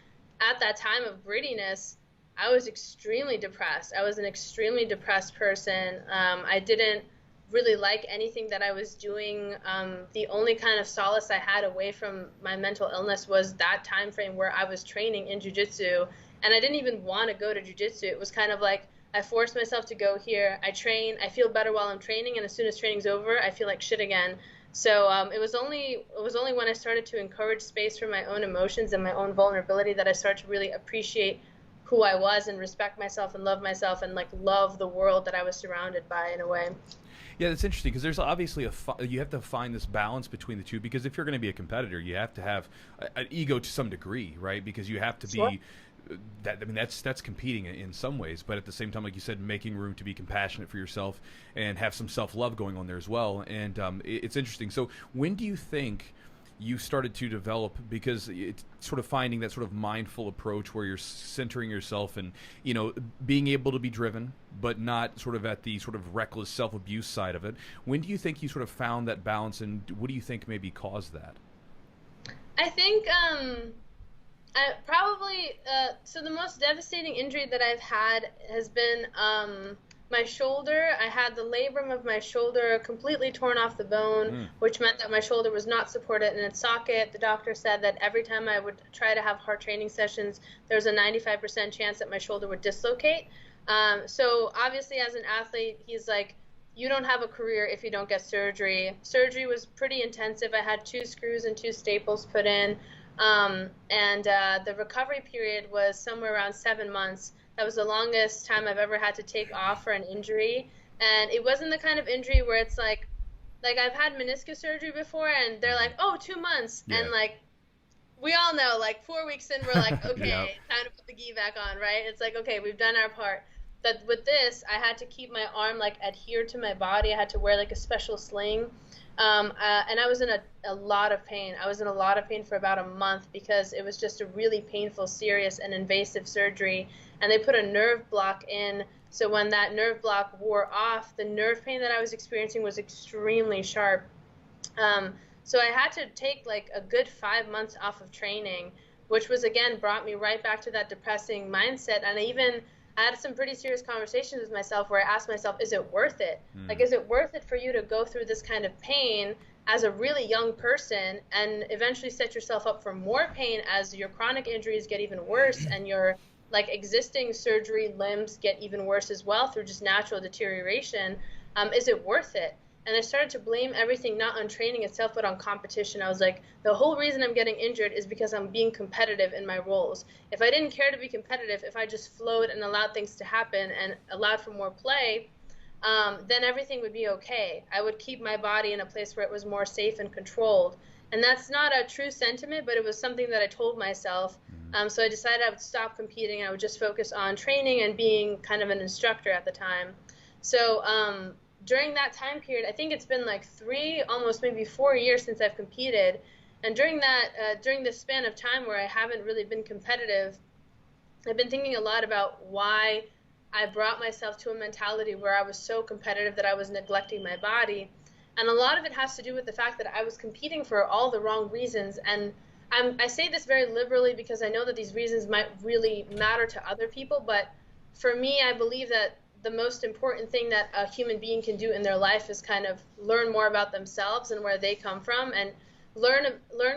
at that time of grittiness, I was extremely depressed. I was an extremely depressed person. I didn't really like anything that I was doing. The only kind of solace I had away from my mental illness was that time frame where I was training in jiu-jitsu, and I didn't even want to go to jiu-jitsu. It was kind of like I forced myself to go here. I train. I feel better while I'm training, and as soon as training's over, I feel like shit again. So it was only when I started to encourage space for my own emotions and my own vulnerability that I started to really appreciate who I was and respect myself and like love the world that I was surrounded by in a way. Yeah, that's interesting, because there's obviously you have to find this balance between the two, because if you're going to be a competitor, you have to have an ego to some degree, right? Because you have to be that's competing in some ways, but at the same time, like you said, making room to be compassionate for yourself and have some self-love going on there as well. And it's interesting. So when do you think you started to develop, because it's sort of finding that sort of mindful approach where you're centering yourself and, being able to be driven, but not sort of at the sort of reckless self-abuse side of it? When do you think you sort of found that balance, and what do you think maybe caused that? I think so the most devastating injury that I've had has been my shoulder. I had the labrum of my shoulder completely torn off the bone, which meant that my shoulder was not supported in its socket. The doctor said that every time I would try to have hard training sessions, there was a 95% chance that my shoulder would dislocate. So obviously as an athlete, he's like, you don't have a career if you don't get surgery. Surgery was pretty intensive. I had 2 screws and 2 staples put in. The recovery period was somewhere around 7 months. That was the longest time I've ever had to take off for an injury. And it wasn't the kind of injury where it's like I've had meniscus surgery before and they're like, oh, 2 months. Yeah. And like, we all know, like 4 weeks in, we're like, okay, yep, time to put the gi back on, right? It's like, okay, we've done our part. But with this, I had to keep my arm like adhered to my body. I had to wear like a special sling. And I was in a lot of pain. I was in a lot of pain for about a month because it was just a really painful, serious, and invasive surgery. And they put a nerve block in. So when that nerve block wore off, the nerve pain that I was experiencing was extremely sharp. So I had to take like a good 5 months off of training, which was again brought me right back to that depressing mindset. And I had some pretty serious conversations with myself where I asked myself, is it worth it? Like, is it worth it for you to go through this kind of pain as a really young person and eventually set yourself up for more pain as your chronic injuries get even worse and your like existing surgery limbs get even worse as well through just natural deterioration? Is it worth it? And I started to blame everything not on training itself, but on competition. I was like, the whole reason I'm getting injured is because I'm being competitive in my roles. If I didn't care to be competitive, if I just flowed and allowed things to happen and allowed for more play, then everything would be okay. I would keep my body in a place where it was more safe and controlled. And that's not a true sentiment, but it was something that I told myself. So I decided I would stop competing. I would just focus on training and being kind of an instructor at the time. So during that time period, I think it's been like 3, almost maybe 4 years since I've competed. And during this span of time where I haven't really been competitive, I've been thinking a lot about why I brought myself to a mentality where I was so competitive that I was neglecting my body. And a lot of it has to do with the fact that I was competing for all the wrong reasons. And I say this very liberally because I know that these reasons might really matter to other people. But for me, I believe that the most important thing that a human being can do in their life is kind of learn more about themselves and where they come from, and learn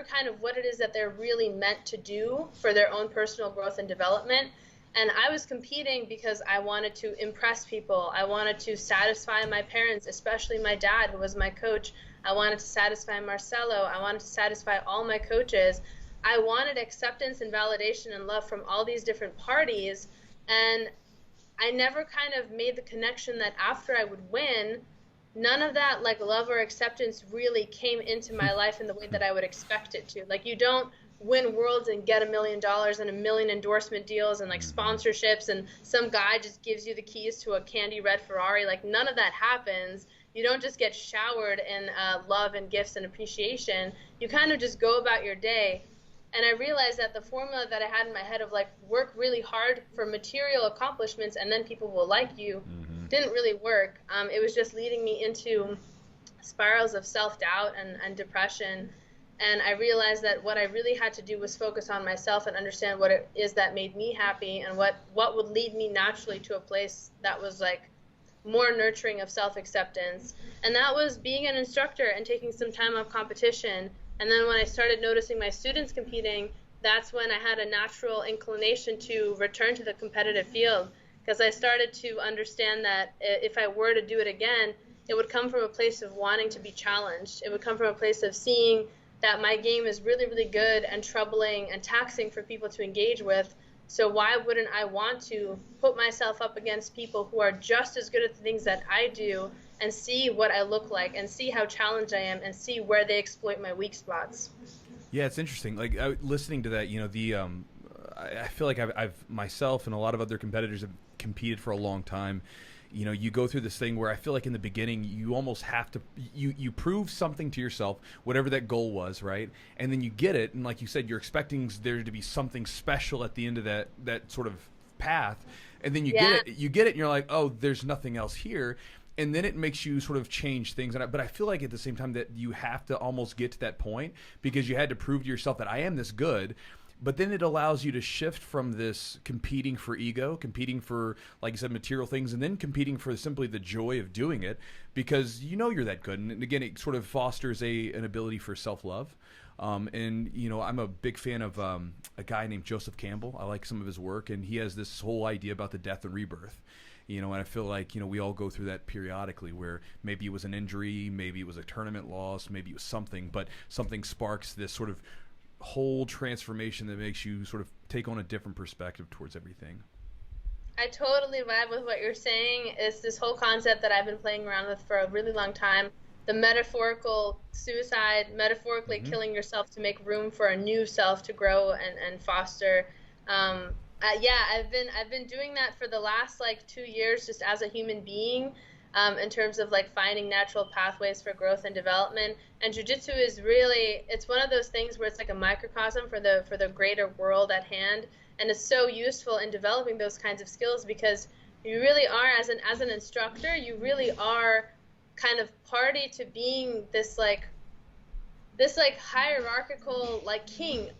kind of what it is that they're really meant to do for their own personal growth and development. And I was competing because I wanted to impress people. I wanted to satisfy my parents, especially my dad, who was my coach. I wanted to satisfy Marcelo. I wanted to satisfy all my coaches. I wanted acceptance and validation and love from all these different parties. And I never kind of made the connection that after I would win, none of that like love or acceptance really came into my life in the way that I would expect it to. Like, you don't win worlds and get $1 million and 1 million endorsement deals and like sponsorships and some guy just gives you the keys to a candy red Ferrari. Like, none of that happens. You don't just get showered in love and gifts and appreciation. You kind of just go about your day. And I realized that the formula that I had in my head of like work really hard for material accomplishments and then people will like you didn't really work. It was just leading me into spirals of self-doubt and depression. And I realized that what I really had to do was focus on myself and understand what it is that made me happy and what would lead me naturally to a place that was like more nurturing of self-acceptance. And that was being an instructor and taking some time off competition. And then when I started noticing my students competing, that's when I had a natural inclination to return to the competitive field, because I started to understand that if I were to do it again, it would come from a place of wanting to be challenged. It would come from a place of seeing that my game is really, really good and troubling and taxing for people to engage with. So why wouldn't I want to put myself up against people who are just as good at the things that I do and see what I look like and see how challenged I am and see where they exploit my weak spots? Yeah, it's interesting. Like listening to that, you know, I feel like I've myself and a lot of other competitors have competed for a long time. You know, you go through this thing where I feel like in the beginning you almost have to you prove something to yourself, whatever that goal was, right? And then you get it, and like you said, you're expecting there to be something special at the end of that sort of path, and then you get it, and you're like, oh, there's nothing else here. And then it makes you sort of change things. But I feel like at the same time that you have to almost get to that point because you had to prove to yourself that I am this good. But then it allows you to shift from this competing for ego, competing for, like you said, material things, and then competing for simply the joy of doing it because you know you're that good. And again, it sort of fosters an ability for self-love. And, you know, I'm a big fan of a guy named Joseph Campbell. I like some of his work, and he has this whole idea about the death and rebirth. You know, and I feel like, you know, we all go through that periodically where maybe it was an injury, maybe it was a tournament loss, maybe it was something, but something sparks this sort of whole transformation that makes you sort of take on a different perspective towards everything. I totally vibe with what you're saying. It's this whole concept that I've been playing around with for a really long time. The metaphorical suicide, metaphorically killing yourself to make room for a new self to grow and foster. I've been doing that for the last like 2 years just as a human being. In terms of like finding natural pathways for growth and development. And jiu-jitsu is really, it's one of those things where it's like a microcosm for the greater world at hand. And it's so useful in developing those kinds of skills because you really are, as an instructor, you really are kind of party to being this like this like hierarchical like king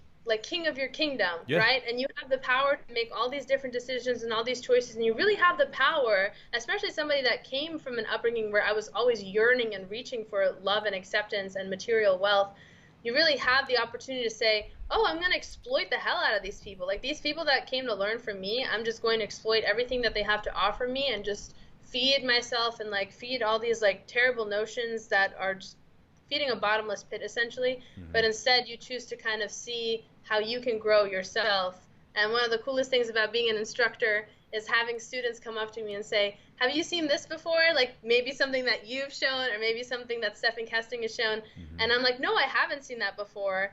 of your kingdom, right? And you have the power to make all these different decisions and all these choices, and you really have the power, especially somebody that came from an upbringing where I was always yearning and reaching for love and acceptance and material wealth. You really have the opportunity to say, oh, I'm going to exploit the hell out of these people. Like these people that came to learn from me, I'm just going to exploit everything that they have to offer me and just feed myself and like feed all these like terrible notions that are just feeding a bottomless pit essentially. But instead you choose to kind of see how you can grow yourself. And one of the coolest things about being an instructor is having students come up to me and say, have you seen this before? Like maybe something that you've shown or maybe something that Selfquestioning has shown. And I'm like, no, I haven't seen that before.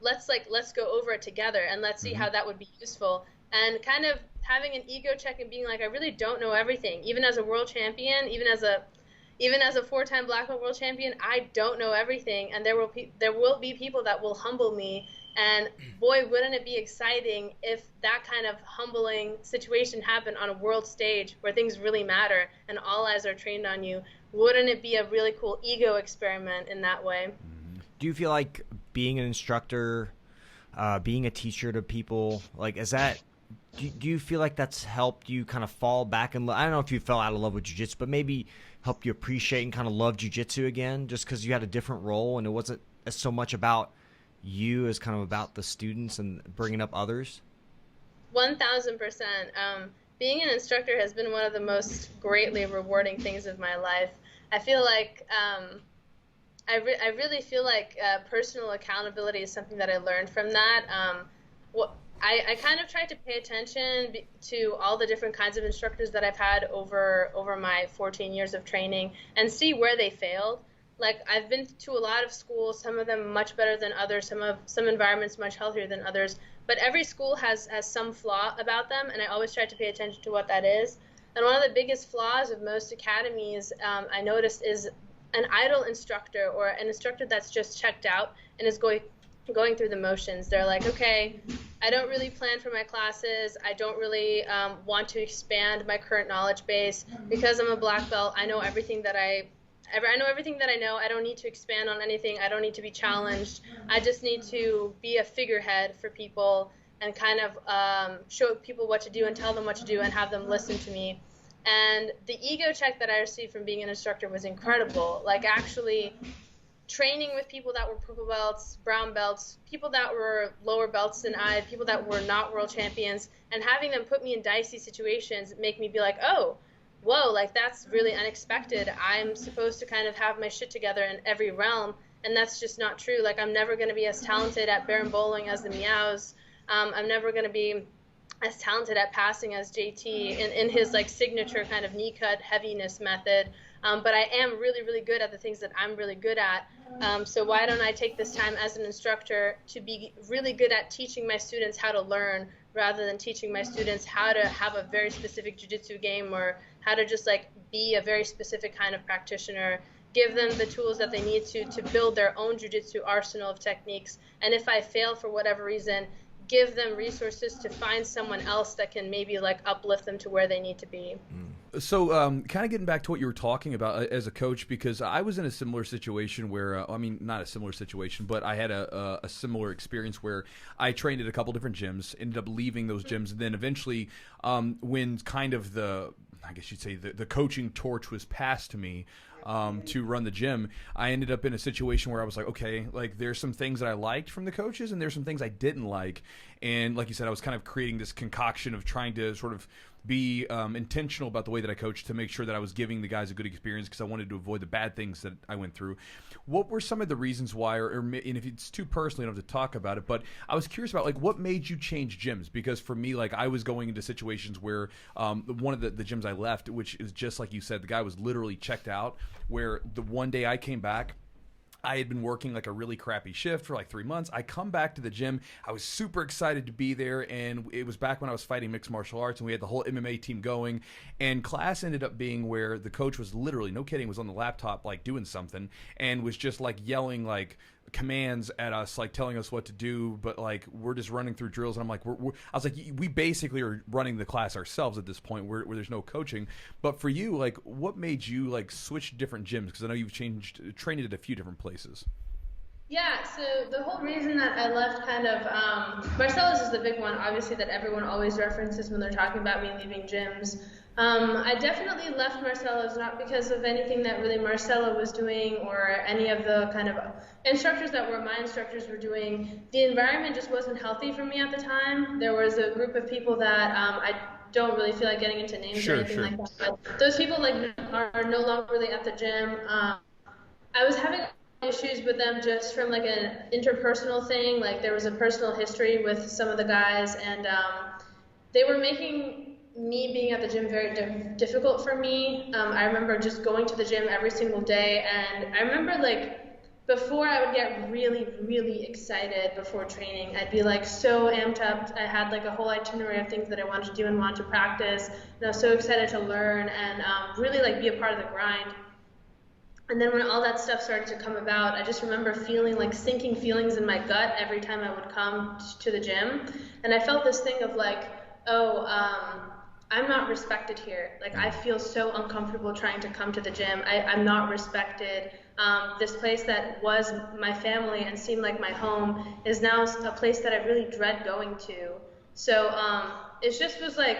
Let's go over it together and let's see how that would be useful. And kind of having an ego check and being like, I really don't know everything. Even as a world champion, even as a 4-time black belt world champion, I don't know everything, and there will be people that will humble me. And boy, wouldn't it be exciting if that kind of humbling situation happened on a world stage where things really matter and all eyes are trained on you. Wouldn't it be a really cool ego experiment in that way? Do you feel like being an instructor, being a teacher to people, like is that? Do you feel like that's helped you kind of fall back in love? I don't know if you fell out of love with jiu-jitsu, but maybe helped you appreciate and kind of love jiu-jitsu again, just because you had a different role and it wasn't so much about you as kind of about the students and bringing up others? 1,000%. Being an instructor has been one of the most greatly rewarding things of my life. I feel like I really feel like personal accountability is something that I learned from that. I kind of tried to pay attention to all the different kinds of instructors that I've had over my 14 years of training and see where they failed. Like I've been to a lot of schools, some of them much better than others, some environments much healthier than others, but every school has some flaw about them, and I always try to pay attention to what that is. And one of the biggest flaws of most academies I noticed is an idle instructor or an instructor that's just checked out and is going through the motions. They're like, okay, I don't really plan for my classes. I don't really want to expand my current knowledge base. Because I'm a black belt, I know everything that I know everything that I know. I don't need to expand on anything. I don't need to be challenged. I just need to be a figurehead for people and kind of show people what to do and tell them what to do and have them listen to me. And the ego check that I received from being an instructor was incredible. Like actually training with people that were purple belts, brown belts, people that were lower belts than I, people that were not world champions, and having them put me in dicey situations make me be like, oh, whoa, like that's really unexpected. I'm supposed to kind of have my shit together in every realm, and that's just not true. Like I'm never going to be as talented at Baron bowling as the Meows. I'm never going to be as talented at passing as JT in his like signature kind of knee cut heaviness method. But I am really, really good at the things that I'm really good at. So why don't I take this time as an instructor to be really good at teaching my students how to learn rather than teaching my students how to have a very specific jiu-jitsu game or how to just like be a very specific kind of practitioner, give them the tools that they need to build their own jiu-jitsu arsenal of techniques. And if I fail for whatever reason, give them resources to find someone else that can maybe like uplift them to where they need to be. So kind of getting back to what you were talking about as a coach, because I was in a similar situation where, I mean, not a similar situation, but I had a similar experience where I trained at a couple different gyms, ended up leaving those gyms, and then eventually when kind of I guess you'd say the coaching torch was passed to me to run the gym, I ended up in a situation where I was like, okay, like there's some things that I liked from the coaches and there's some things I didn't like. And like you said, I was kind of creating this concoction of trying to sort of be intentional about the way that I coached to make sure that I was giving the guys a good experience because I wanted to avoid the bad things that I went through. What were some of the reasons why, and if it's too personal, you don't have to talk about it, but I was curious about like what made you change gyms? Because for me, like I was going into situations where one of the gyms I left, which is just like you said, the guy was literally checked out, where the one day I came back, I had been working like a really crappy shift for like 3 months. I come back to the gym. I was super excited to be there, and it was back when I was fighting mixed martial arts, and we had the whole MMA team going. And class ended up being where the coach was literally, no kidding, was on the laptop like doing something and was just like yelling like commands at us, like telling us what to do, but like we're just running through drills. And I'm like, I was like, we basically are running the class ourselves at this point where there's no coaching. But for you, like what made you like switch different gyms? Because I know you've trained at a few different places. Yeah, so the whole reason that I left kind of, Marcelo's is the big one, obviously, that everyone always references when they're talking about me leaving gyms. I definitely left Marcelo's not because of anything that really Marcelo was doing or any of the kind of instructors that were my instructors were doing. The environment just wasn't healthy for me at the time. There was a group of people that I don't really feel like getting into names or anything like that, but those people like are no longer really at the gym. I was having issues with them just from like an interpersonal thing. Like there was a personal history with some of the guys, and they were making me being at the gym very difficult for me. I remember just going to the gym every single day, and I remember like before I would get really, really excited before training. I'd be like so amped up. I had like a whole itinerary of things that I wanted to do and wanted to practice, and I was so excited to learn and really like be a part of the grind. And then when all that stuff started to come about, I just remember feeling like sinking feelings in my gut every time I would come to the gym. And I felt this thing of like, oh, I'm not respected here. Like I feel so uncomfortable trying to come to the gym. I'm not respected. This place that was my family and seemed like my home is now a place that I really dread going to. So it just was like,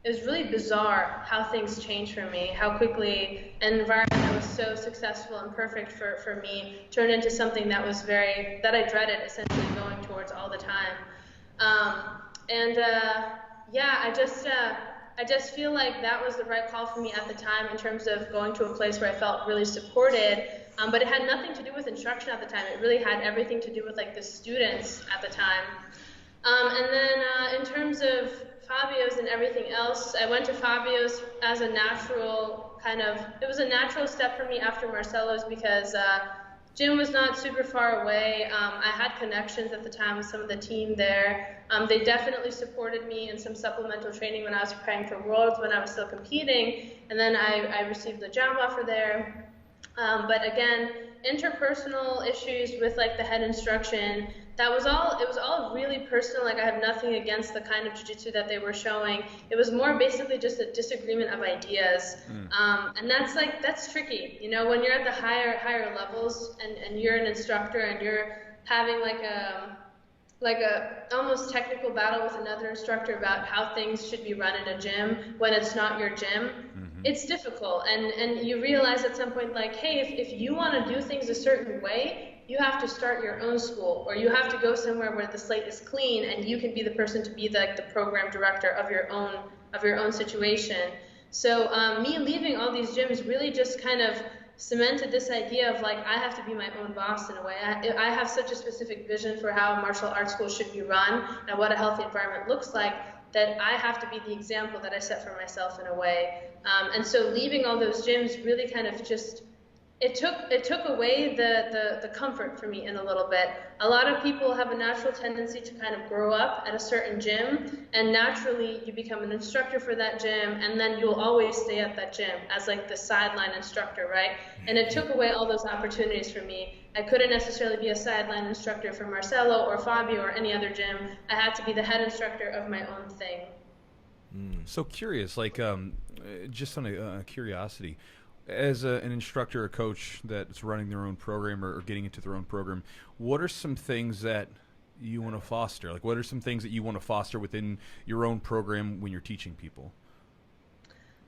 it was really bizarre how things changed for me, how quickly an environment that was so successful and perfect for me turned into something that was that I dreaded essentially going towards all the time. Yeah, I just feel like that was the right call for me at the time in terms of going to a place where I felt really supported, but it had nothing to do with instruction at the time. It really had everything to do with like the students at the time. And then in terms of Fabio's and everything else, I went to Fabio's as a natural it was a natural step for me after Marcelo's because gym was not super far away. I had connections at the time with some of the team there. They definitely supported me in some supplemental training when I was preparing for Worlds when I was still competing, and then I received the job offer there. But again, interpersonal issues with like the head instruction, it was all really personal. Like I have nothing against the kind of jiu-jitsu that they were showing. It was more basically just a disagreement of ideas. And that's tricky, you know, when you're at the higher levels and you're an instructor and you're having like a almost technical battle with another instructor about how things should be run in a gym when it's not your gym. It's difficult, and you realize at some point, like, hey, if you want to do things a certain way, you have to start your own school, or you have to go somewhere where the slate is clean, and you can be the person to be the program director of your own situation. So me leaving all these gyms really just kind of cemented this idea of like I have to be my own boss in a way. I have such a specific vision for how martial arts school should be run and what a healthy environment looks like, that I have to be the example that I set for myself in a way. And so leaving all those gyms really kind of just, it took away the comfort for me in a little bit. A lot of people have a natural tendency to kind of grow up at a certain gym, and naturally you become an instructor for that gym, and then you'll always stay at that gym as like the sideline instructor, right? And it took away all those opportunities for me. I couldn't necessarily be a sideline instructor for Marcelo or Fabio or any other gym. I had to be the head instructor of my own thing. So curious, like just on a curiosity, as an instructor or coach that's running their own program or getting into their own program, what are some things that you want to foster? Like, what are some things that you want to foster within your own program when you're teaching people?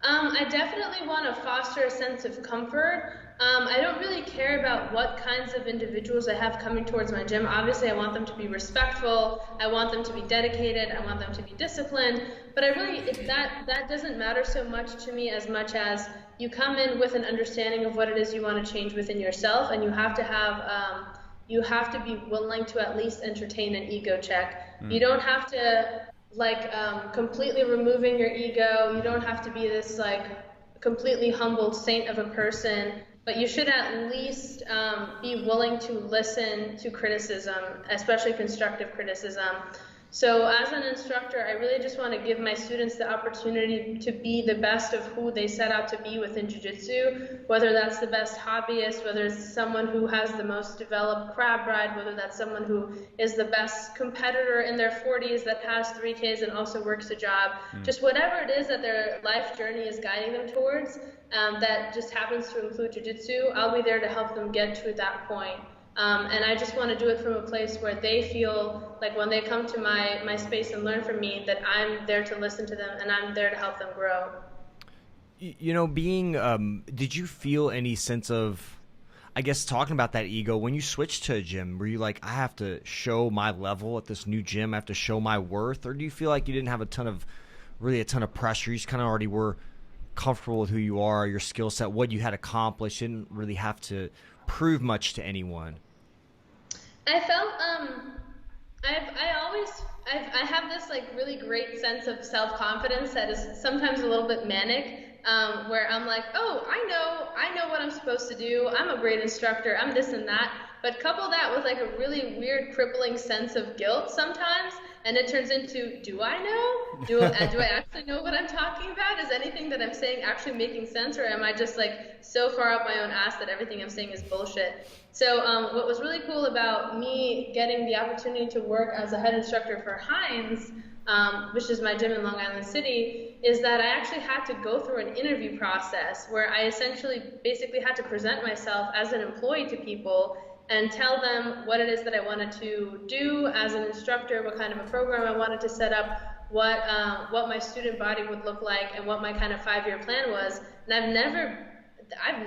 I definitely want to foster a sense of comfort. I don't really care about what kinds of individuals I have coming towards my gym. Obviously, I want them to be respectful. I want them to be dedicated. I want them to be disciplined. But that doesn't matter so much to me as much as you come in with an understanding of what it is you want to change within yourself, and you have to be willing to at least entertain an ego check. You don't have to completely removing your ego. You don't have to be this like completely humbled saint of a person, but you should at least be willing to listen to criticism, especially constructive criticism. So as an instructor, I really just want to give my students the opportunity to be the best of who they set out to be within jiu-jitsu, whether that's the best hobbyist, whether it's someone who has the most developed crab ride, whether that's someone who is the best competitor in their 40s that has 3 kids and also works a job. Just whatever it is that their life journey is guiding them towards, that just happens to include jiu-jitsu, I'll be there to help them get to that point. And I just want to do it from a place where they feel like when they come to my space and learn from me, that I'm there to listen to them and I'm there to help them grow. You know, did you feel any sense of, I guess, talking about that ego when you switched to a gym? Were you like, I have to show my level at this new gym, I have to show my worth? Or do you feel like you didn't have a ton of pressure? You just kind of already were comfortable with who you are, your skill set, what you had accomplished, you didn't really have to prove much to anyone? I felt I have this like really great sense of self-confidence that is sometimes a little bit manic, where I'm like, oh, I know what I'm supposed to do. I'm a great instructor. I'm this and that. But couple that with like a really weird, crippling sense of guilt sometimes, and it turns into, do I know? Do I actually know what I'm talking about? Is anything that I'm saying actually making sense, or am I just like so far up my own ass that everything I'm saying is bullshit? So what was really cool about me getting the opportunity to work as a head instructor for Heinz, which is my gym in Long Island City, is that I actually had to go through an interview process where I essentially basically had to present myself as an employee to people and tell them what it is that I wanted to do as an instructor, what kind of a program I wanted to set up, what my student body would look like, and what my kind of 5-year plan was. And I've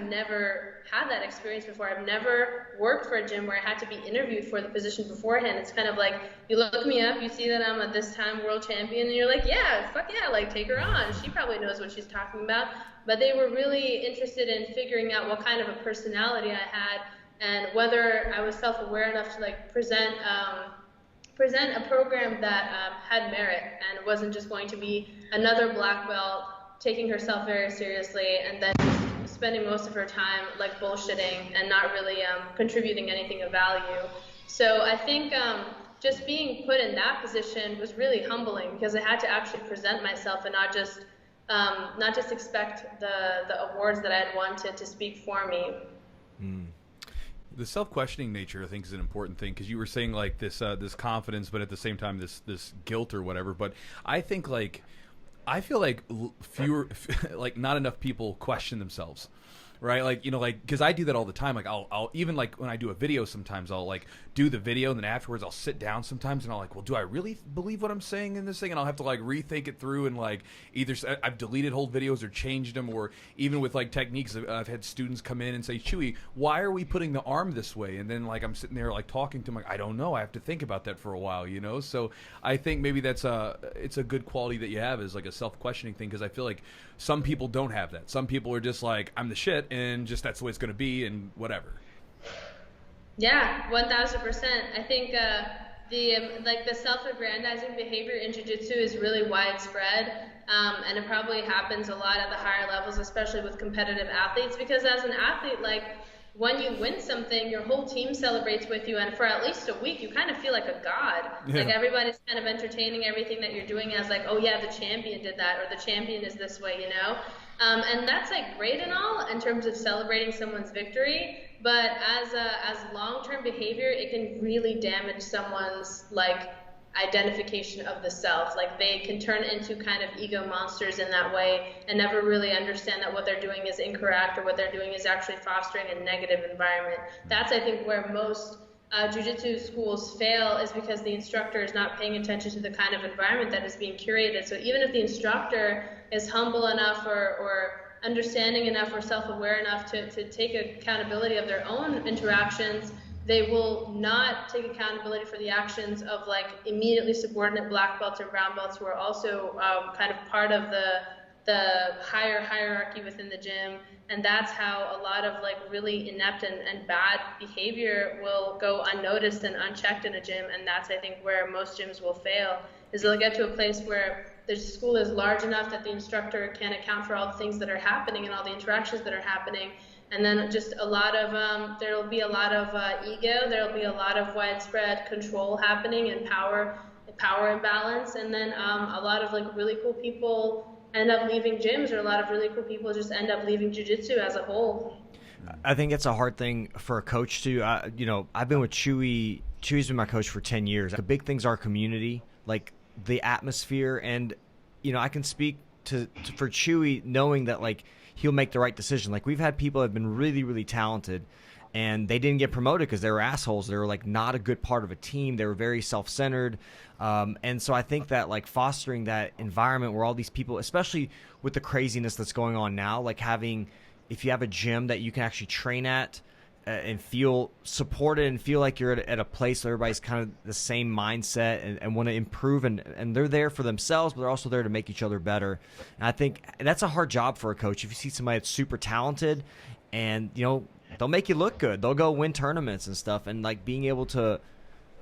never had that experience before. I've never worked for a gym where I had to be interviewed for the position beforehand. It's kind of like, you look me up, you see that I'm a this time world champion, and you're like, yeah, fuck yeah, like take her on. She probably knows what she's talking about. But they were really interested in figuring out what kind of a personality I had and whether I was self-aware enough to like present a program that had merit and wasn't just going to be another black belt taking herself very seriously and then spending most of her time like bullshitting and not really contributing anything of value. So I think just being put in that position was really humbling because I had to actually present myself and not just expect the awards that I had wanted to speak for me. Mm. The self-questioning nature, I think, is an important thing because you were saying like this confidence, but at the same time this guilt or whatever. But I think I feel like fewer, like not enough people question themselves, right? Like, you know, like, because I do that all the time. Like, I'll even like when I do a video, sometimes I'll like do the video and then afterwards I'll sit down sometimes and I'll like, well, do I really believe what I'm saying in this thing? And I'll have to like rethink it through and like either I've deleted whole videos or changed them, or even with like techniques, I've had students come in and say, Chewy, why are we putting the arm this way? And then like I'm sitting there like talking to them, like, I don't know. I have to think about that for a while, you know? So I think maybe it's a good quality that you have is like a self-questioning thing, because I feel like some people don't have that. Some people are just like, I'm the shit and just that's the way it's going to be and whatever. Yeah, 1000%. I think the self-aggrandizing behavior in jiu-jitsu is really widespread, and it probably happens a lot at the higher levels, especially with competitive athletes, because as an athlete, like, when you win something, your whole team celebrates with you, and for at least a week, you kind of feel like a god. Yeah. Like, everybody's kind of entertaining everything that you're doing as, like, oh yeah, the champion did that, or the champion is this way, you know? And that's, like, great and all in terms of celebrating someone's victory, but as long-term behavior, it can really damage someone's, like, identification of the self. Like, they can turn into kind of ego monsters in that way and never really understand that what they're doing is incorrect or what they're doing is actually fostering a negative environment. That's, I think, where most jiu-jitsu schools fail, is because the instructor is not paying attention to the kind of environment that is being curated. So even if the instructor is humble enough or understanding enough or self-aware enough to take accountability of their own interactions, they will not take accountability for the actions of like immediately subordinate black belts or brown belts who are also kind of part of the higher hierarchy within the gym. And that's how a lot of like really inept and bad behavior will go unnoticed and unchecked in a gym. And that's, I think, where most gyms will fail, is they'll get to a place where the school is large enough that the instructor can account for all the things that are happening and all the interactions that are happening. And then just a lot of, there'll be a lot of ego, there'll be a lot of widespread control happening and power imbalance. And then a lot of like really cool people end up leaving gyms, or a lot of really cool people just end up leaving jiu-jitsu as a whole. I think it's a hard thing for a coach to, you know, I've been with Chewy. Chewy's been my coach for 10 years. The big thing's our community, like the atmosphere. And, you know, I can speak for Chewy knowing that like he'll make the right decision. Like, we've had people that have been really, really talented and they didn't get promoted because they were assholes. They were like not a good part of a team. They were very self-centered. And so I think that like fostering that environment where all these people, especially with the craziness that's going on now, like if you have a gym that you can actually train at and feel supported and feel like you're at a place where everybody's kind of the same mindset and want to improve, and they're there for themselves, but they're also there to make each other better. And I think that's a hard job for a coach. If you see somebody that's super talented and, you know, they'll make you look good, they'll go win tournaments and stuff, and like being able to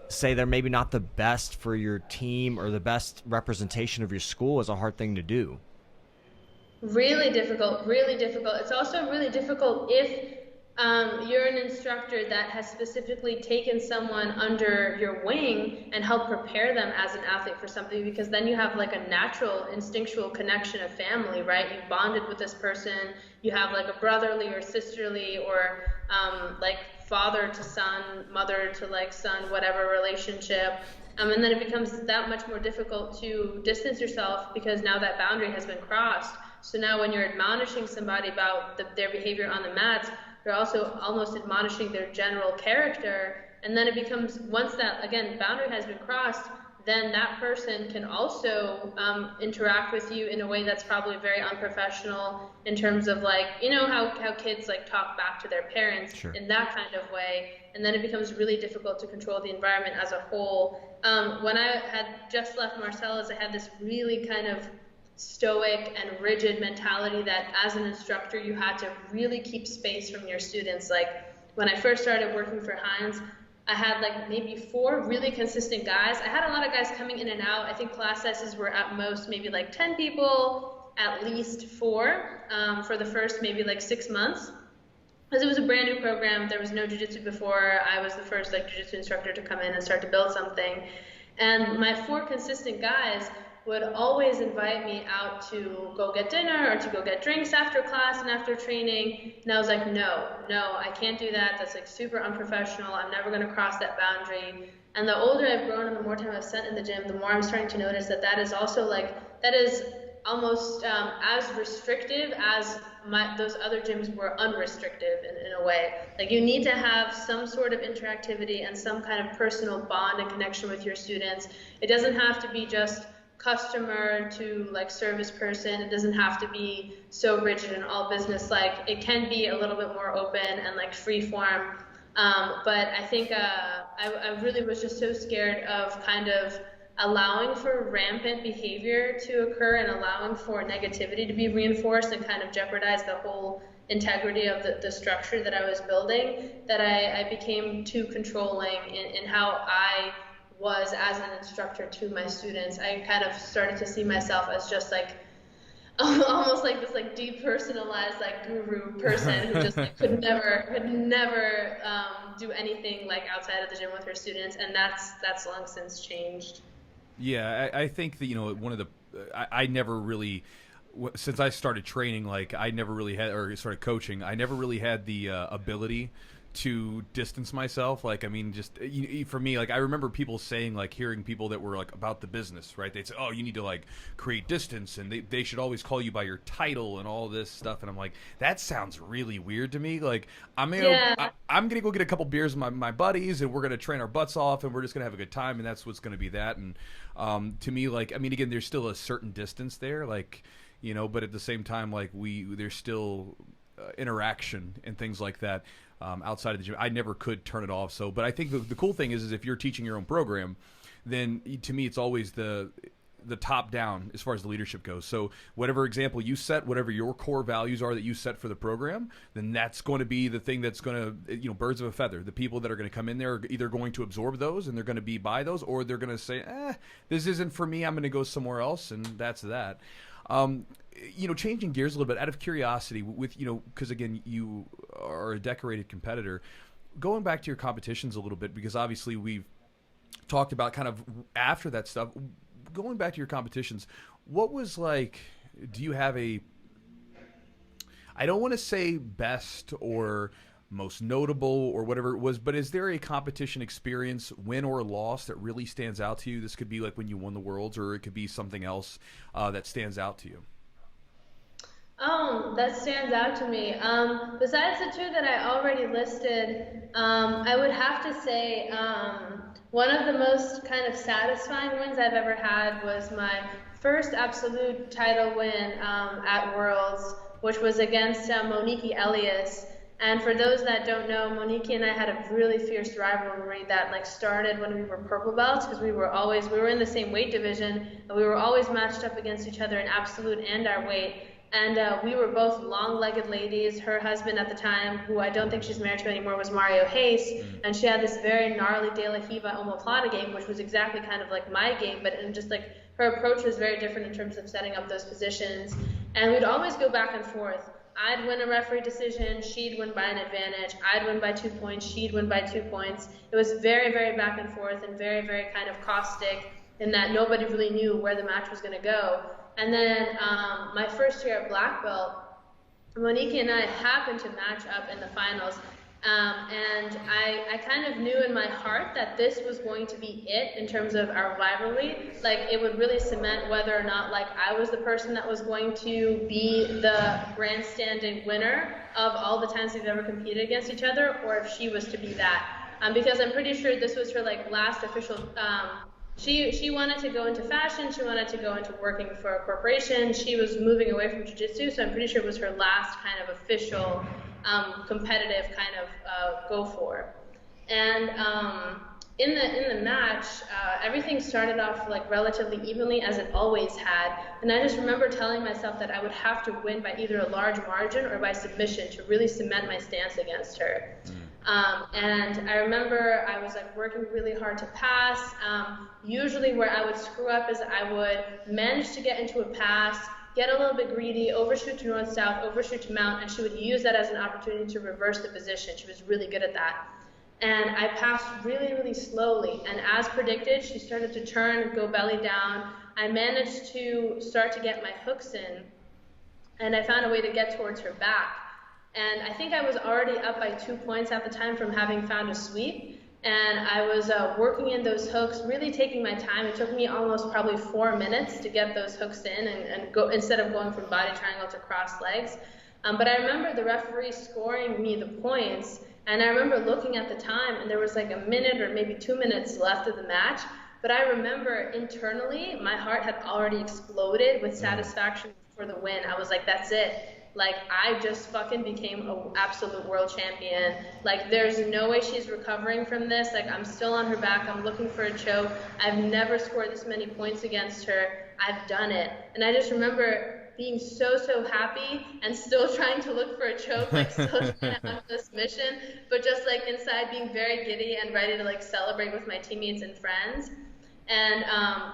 say they're maybe not the best for your team or the best representation of your school is a hard thing to do. Really difficult, really difficult. It's also really difficult if you're an instructor that has specifically taken someone under your wing and helped prepare them as an athlete for something, because then you have like a natural instinctual connection of family, right? You bonded with this person, you have like a brotherly or sisterly or like father to son, mother to like son, whatever relationship. And then it becomes that much more difficult to distance yourself because now that boundary has been crossed. So now when you're admonishing somebody about their behavior on the mats, you're also almost admonishing their general character. And then it becomes, once that, again, boundary has been crossed, then that person can also interact with you in a way that's probably very unprofessional in terms of like, you know, how kids like talk back to their parents. Sure. In that kind of way. And then it becomes really difficult to control the environment as a whole. When I had just left Marcellus, I had this really kind of stoic and rigid mentality that as an instructor you had to really keep space from your students. Like when I first started working for Heinz, I had like maybe 4 really consistent guys. I had a lot of guys coming in and out. I think class sizes were at most maybe like 10 people, at least 4 for the first maybe like 6 months. Because it was a brand new program. There was no jiu-jitsu before. I was the first like jiu-jitsu instructor to come in and start to build something. And my 4 consistent guys would always invite me out to go get dinner or to go get drinks after class and after training. And I was like, no, I can't do that. That's like super unprofessional. I'm never going to cross that boundary. And the older I've grown and the more time I've spent in the gym, the more I'm starting to notice that is also like, that is almost as restrictive as those other gyms were unrestrictive in a way. Like you need to have some sort of interactivity and some kind of personal bond and connection with your students. It doesn't have to be just customer to like service person. It doesn't have to be so rigid and all business. Like it can be a little bit more open and like free form. But I think I really was just so scared of kind of allowing for rampant behavior to occur and allowing for negativity to be reinforced and kind of jeopardize the whole integrity of the structure that I was building, that I became too controlling in how I was as an instructor to my students. I kind of started to see myself as just like almost like this like depersonalized like guru person who just like, could never do anything like outside of the gym with her students, and that's long since changed. Yeah, I think that, you know, one of the I never really, since I started training, like I never really had, or started coaching, I never really had the ability to distance myself. Like, I mean, just for me, like I remember people saying, like hearing people that were like about the business, right? They'd say, oh, you need to like create distance and they should always call you by your title and all this stuff. And I'm like, that sounds really weird to me. Like I'm gonna go get a couple beers with my buddies and we're gonna train our butts off and we're just gonna have a good time, and that's what's gonna be that. And to me, like, I mean, again, there's still a certain distance there, like, you know, but at the same time, like there's still interaction and things like that. Outside of the gym, I never could turn it off. So, but I think the cool thing is if you're teaching your own program, then to me it's always the top down as far as the leadership goes. So whatever example you set, whatever your core values are that you set for the program, then that's going to be the thing that's going to, you know, birds of a feather. The people that are going to come in there are either going to absorb those and they're going to be by those, or they're going to say, this isn't for me, I'm going to go somewhere else, and that's that. You know, changing gears a little bit out of curiosity with, you know, because again, you are a decorated competitor, going back to your competitions a little bit, because obviously we've talked about kind of after that stuff, going back to your competitions, what was like, do you have I don't want to say best or most notable or whatever it was, but is there a competition experience, win or loss, that really stands out to you? This could be like when you won the Worlds, or it could be something else that stands out to you. That stands out to me. Besides the two that I already listed, I would have to say one of the most kind of satisfying wins I've ever had was my first absolute title win at Worlds, which was against Monique Elias. And for those that don't know, Monique and I had a really fierce rivalry that like started when we were purple belts, because we were in the same weight division, and we were always matched up against each other in absolute and our weight. And we were both long-legged ladies. Her husband at the time, who I don't think she's married to anymore, was Mario Hayes. And she had this very gnarly De La Hiva omoplata game, which was exactly kind of like my game, but in just like her approach was very different in terms of setting up those positions. And we'd always go back and forth. I'd win a referee decision, she'd win by an advantage. I'd win by 2 points, she'd win by 2 points. It was very, very back and forth and very, very kind of caustic in that nobody really knew where the match was going to go. And then my first year at Black Belt, Monique and I happened to match up in the finals. And I kind of knew in my heart that this was going to be it in terms of our rivalry. Like, it would really cement whether or not, like, I was the person that was going to be the grandstanding winner of all the times we've ever competed against each other, or if she was to be that. Because I'm pretty sure this was her, like, last official... She wanted to go into fashion, she wanted to go into working for a corporation, she was moving away from jiu-jitsu, so I'm pretty sure it was her last kind of official competitive kind of go for. And in the match, everything started off like relatively evenly, as it always had, and I just remember telling myself that I would have to win by either a large margin or by submission to really cement my stance against her. And I remember I was like working really hard to pass. Usually where I would screw up is I would manage to get into a pass, get a little bit greedy, overshoot to north-south, overshoot to mount, and she would use that as an opportunity to reverse the position. She was really good at that. And I passed really, really slowly, and as predicted, she started to turn, go belly down. I managed to start to get my hooks in, and I found a way to get towards her back. And I think I was already up by 2 points at the time from having found a sweep. And I was working in those hooks, really taking my time. It took me almost probably 4 minutes to get those hooks in and go, instead of going from body triangle to cross legs. But I remember the referee scoring me the points. And I remember looking at the time, and there was like a minute or maybe 2 minutes left of the match. But I remember internally, my heart had already exploded with satisfaction for the win. I was like, that's it. Like, I just fucking became an absolute world champion. Like, there's no way she's recovering from this. Like, I'm still on her back. I'm looking for a choke. I've never scored this many points against her. I've done it. And I just remember being so happy and still trying to look for a choke, like still trying to have this mission, but just like inside being very giddy and ready to like celebrate with my teammates and friends. And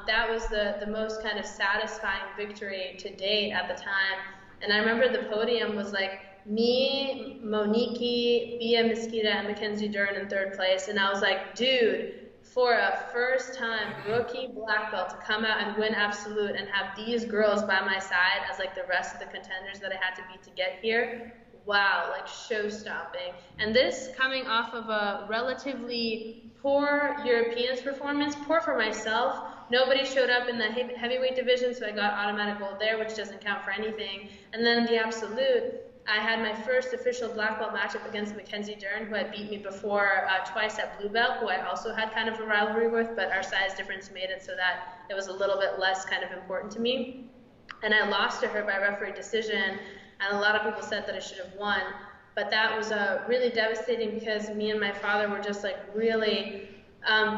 that was the most kind of satisfying victory to date at the time. And I remember the podium was like me, Monique, Bia Mesquita, and Mackenzie Dern in third place. And I was like, dude, for a first time rookie black belt to come out and win absolute and have these girls by my side as like the rest of the contenders that I had to beat to get here, wow, like show-stopping. And this coming off of a relatively poor Europeans performance, poor for myself. Nobody showed up in the heavyweight division, so I got automatic gold there, which doesn't count for anything. And then the absolute, I had my first official black belt matchup against Mackenzie Dern, who had beat me before twice at blue belt, who I also had kind of a rivalry with, but our size difference made it so that it was a little bit less kind of important to me. And I lost to her by referee decision, and a lot of people said that I should have won. But that was really devastating because me and my father were just like really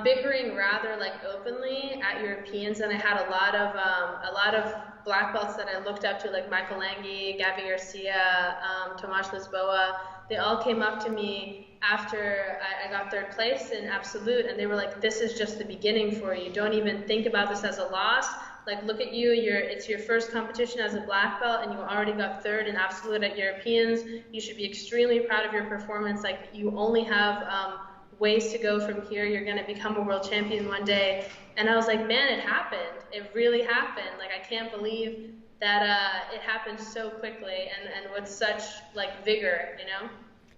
bickering rather like openly at Europeans, and I had a lot of black belts that I looked up to, like Michael Lange, Gabby Garcia, Tomas Lisboa. They all came up to me after I got third place in absolute, and they were like, this is just the beginning for you. Don't even think about this as a loss. Like, look at you, it's your first competition as a black belt, and you already got third in absolute at Europeans. You should be extremely proud of your performance. Like, you only have ways to go from here. You're going to become a world champion one day. And I was like, man, it happened. It really happened. Like, I can't believe that it happened so quickly and with such, like, vigor, you know?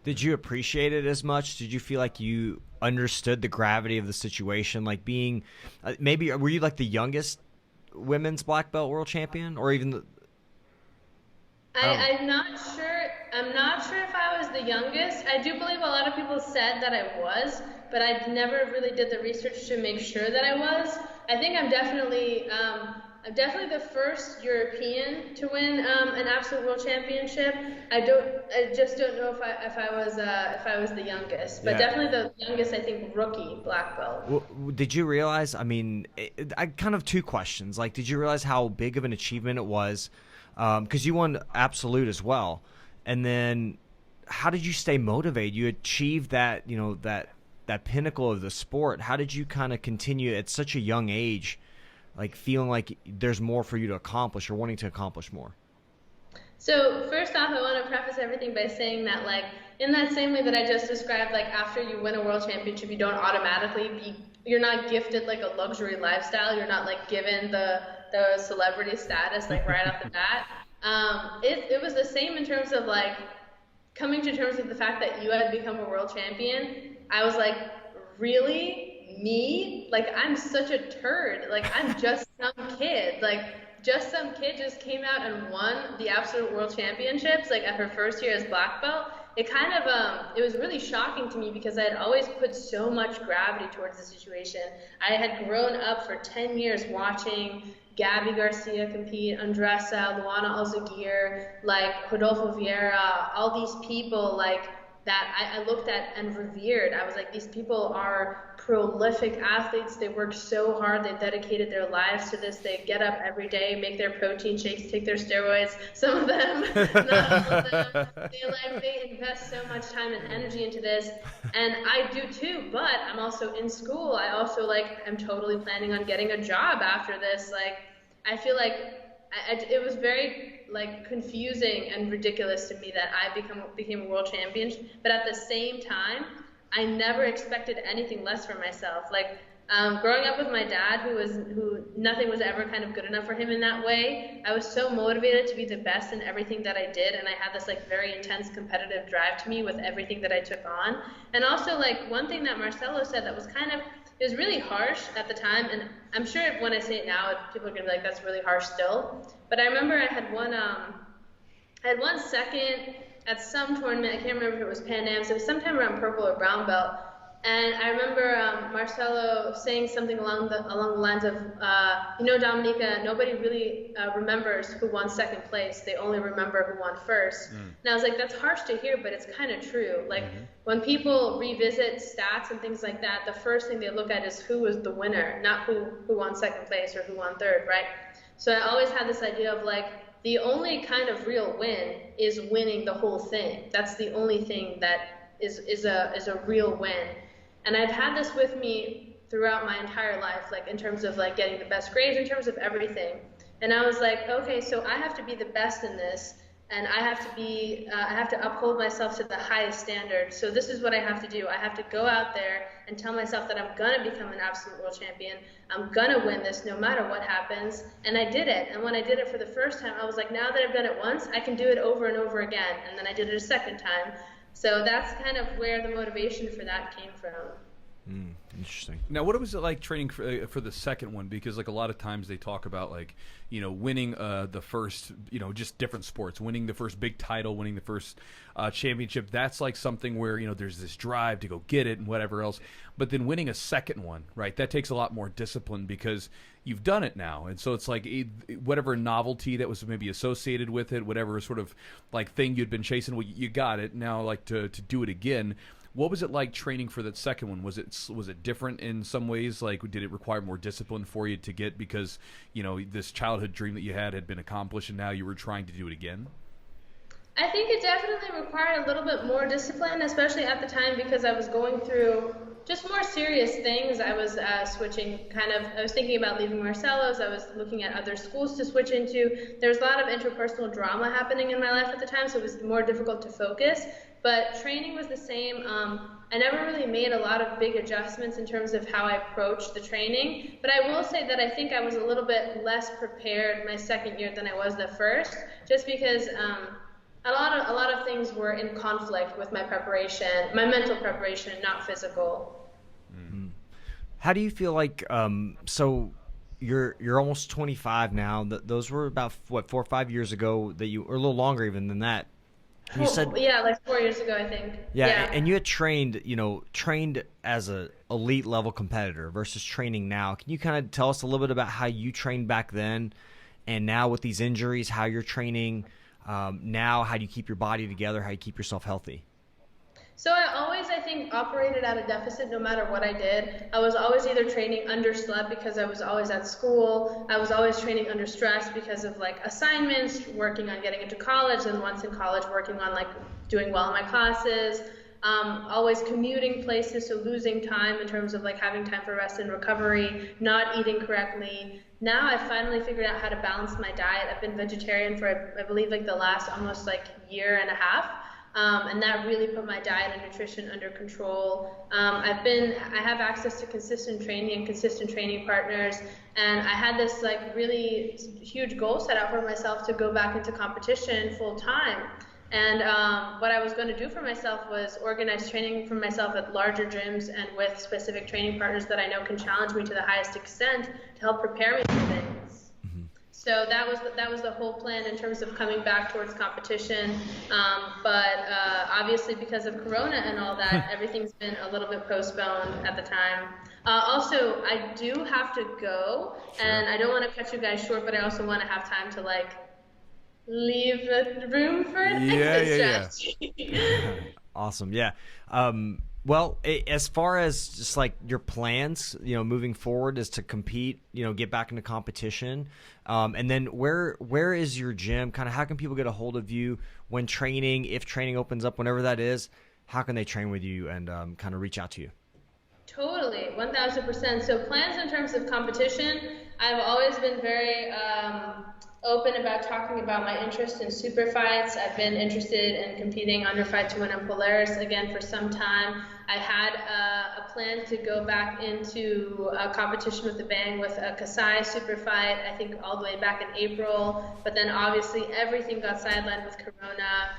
Did you appreciate it as much? Did you feel like you understood the gravity of the situation? Like being, maybe, were you like the youngest women's black belt world champion, or even I'm not sure. I'm not sure if I was the youngest. I do believe a lot of people said that I was, but I never really did the research to make sure that I was. I think I'm definitely the first European to win an absolute world championship. I just don't know if I was the youngest, but Yeah. definitely the youngest. I think rookie black belt. Did you realize? I mean, I kind of two questions. Like, did you realize how big of an achievement it was? Because you won absolute as well, and then how did you stay motivated? You achieved that, that pinnacle of the sport. How did you kind of continue at such a young age, like feeling like there's more for you to accomplish or wanting to accomplish more? So first off, I want to preface everything by saying that, like, in that same way that I just described, like, after you win a world championship, you don't you're not gifted like a luxury lifestyle. You're not like given the celebrity status like right off the bat. It was the same in terms of like coming to terms with the fact that you had become a world champion. I was like, really? Me? Like, I'm such a turd. Like, I'm just some kid. Like, just some kid just came out and won the absolute world championships, like, at her first year as black belt. It kind of, it was really shocking to me because I had always put so much gravity towards the situation. I had grown up for 10 years watching Gabby Garcia compete, Andressa, Luana Alzaguir, like, Rodolfo Vieira, all these people, like, that I looked at and revered. I was like, these people are prolific athletes. They work so hard. They dedicated their lives to this. They get up every day, make their protein shakes, take their steroids. Some of them, not all of them. They invest so much time and energy into this. And I do too, but I'm also in school. I also I'm totally planning on getting a job after this. Like, I feel like it was very confusing and ridiculous to me that I became a world champion, but at the same time, I never expected anything less for myself. Like, growing up with my dad, who nothing was ever kind of good enough for him in that way, I was so motivated to be the best in everything that I did, and I had this very intense competitive drive to me with everything that I took on. And also, one thing that Marcelo said that was it was really harsh at the time, and I'm sure when I say it now, people are gonna be like, "That's really harsh still." But I remember I had won second at some tournament. I can't remember if it was Pan Am. So it was sometime around purple or brown belt. And I remember Marcelo saying something along the lines of, Dominyka, nobody really remembers who won second place. They only remember who won first. And I was like, that's harsh to hear, but it's kind of true. When people revisit stats and things like that, the first thing they look at is who was the winner, not who won second place or who won third, right? So I always had this idea of the only kind of real win is winning the whole thing. That's the only thing that is a real win. And I've had this with me throughout my entire life, in terms of getting the best grades, in terms of everything. And I was like, okay, so I have to be the best in this, and I have to uphold myself to the highest standard. So this is what I have to do. I have to go out there and tell myself that I'm gonna become an absolute world champion. I'm gonna win this no matter what happens. And I did it. And when I did it for the first time, I was like, now that I've done it once, I can do it over and over again. And then I did it a second time. So that's kind of where the motivation for that came from. Interesting. Now, what was it like training for the second one? Because a lot of times they talk about winning the first, just different sports, winning the first big title, winning the first championship. That's something where there's this drive to go get it and whatever else. But then winning a second one, right? That takes a lot more discipline because you've done it now, and so it's whatever novelty that was maybe associated with it, whatever sort of thing you'd been chasing, well, you got it now. To do it again. What was it like training for that second one? Was it different in some ways? Did it require more discipline for you to get because this childhood dream that you had been accomplished and now you were trying to do it again? I think it definitely required a little bit more discipline, especially at the time because I was going through just more serious things. I was switching I was thinking about leaving Marcelo's. I was looking at other schools to switch into. There was a lot of interpersonal drama happening in my life at the time, so it was more difficult to focus. But training was the same. I never really made a lot of big adjustments in terms of how I approached the training. But I will say that I think I was a little bit less prepared my second year than I was the first, just because a lot of things were in conflict with my preparation, my mental preparation, not physical. How do you feel so you're almost 25 now. Those were about what 4 or 5 years ago that you, or a little longer even than that. You said, yeah, like 4 years ago, I think. yeah, and you had trained as a elite level competitor versus training now. Can you kind of tell us a little bit about how you trained back then, and now with these injuries, how you're training now? How do you keep your body together? How do you keep yourself healthy? So I always, I think, operated at a deficit no matter what I did. I was always either training underslept because I was always at school. I was always training under stress because of like assignments, working on getting into college, and once in college working on like doing well in my classes. Always commuting places, so losing time in terms of like having time for rest and recovery, not eating correctly. Now I finally figured out how to balance my diet. I've been vegetarian for I believe like the last almost like year and a half. And that really put my diet and nutrition under control. I have access to consistent training and consistent training partners, and I had this like really huge goal set out for myself to go back into competition full time. And what I was going to do for myself was organize training for myself at larger gyms and with specific training partners that I know can challenge me to the highest extent to help prepare me for things. So that was the whole plan in terms of coming back towards competition. But obviously because of Corona and all that, everything's been a little bit postponed at the time. Also, I do have to go, and I don't want to cut you guys short, but I also want to have time to like leave room for an exit strategy. Awesome. Yeah. Well, as far as just like your plans, moving forward is to compete, get back into competition. And then where is your gym? Kind of how can people get a hold of you when training, if training opens up, whenever that is, how can they train with you and kind of reach out to you? Totally, 1000%. So plans in terms of competition, I've always been very open about talking about my interest in super fights. I've been interested in competing under Fight to Win and Polaris again for some time. I had a plan to go back into a competition with a bang with a Kasai super fight, I think all the way back in April, but then obviously everything got sidelined with Corona.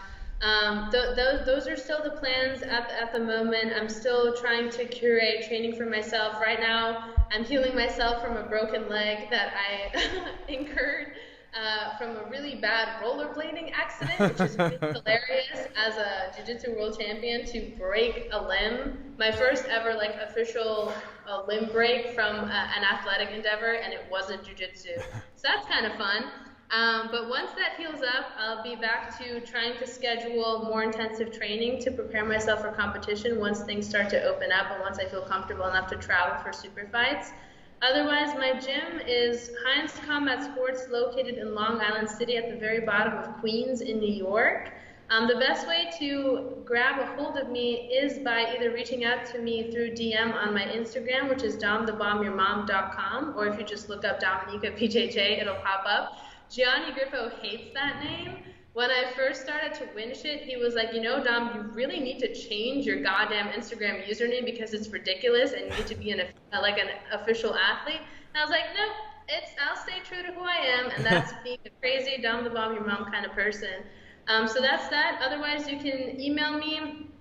Those are still the plans at the moment. I'm still trying to curate training for myself. Right now, I'm healing myself from a broken leg that I incurred from a really bad rollerblading accident, which is really hilarious as a Jiu-Jitsu world champion to break a limb. My first ever like official limb break from an athletic endeavor, and it wasn't Jiu-Jitsu. So that's kind of fun. But once that heals up, I'll be back to trying to schedule more intensive training to prepare myself for competition once things start to open up and once I feel comfortable enough to travel for super fights. Otherwise, my gym is Heinz Combat Sports, located in Long Island City at the very bottom of Queens in New York. The best way to grab a hold of me is by either reaching out to me through DM on my Instagram, which is domthebombyourmom.com, or if you just look up Dominyka BJJ, it'll pop up. Gianni Griffo hates that name. When I first started to win shit, he was like, Dom, you really need to change your goddamn Instagram username because it's ridiculous and you need to be an official athlete. And I was like, no, I'll stay true to who I am, and that's being a crazy, Dom the Bomb Your Mom kind of person. So that's that. Otherwise, you can email me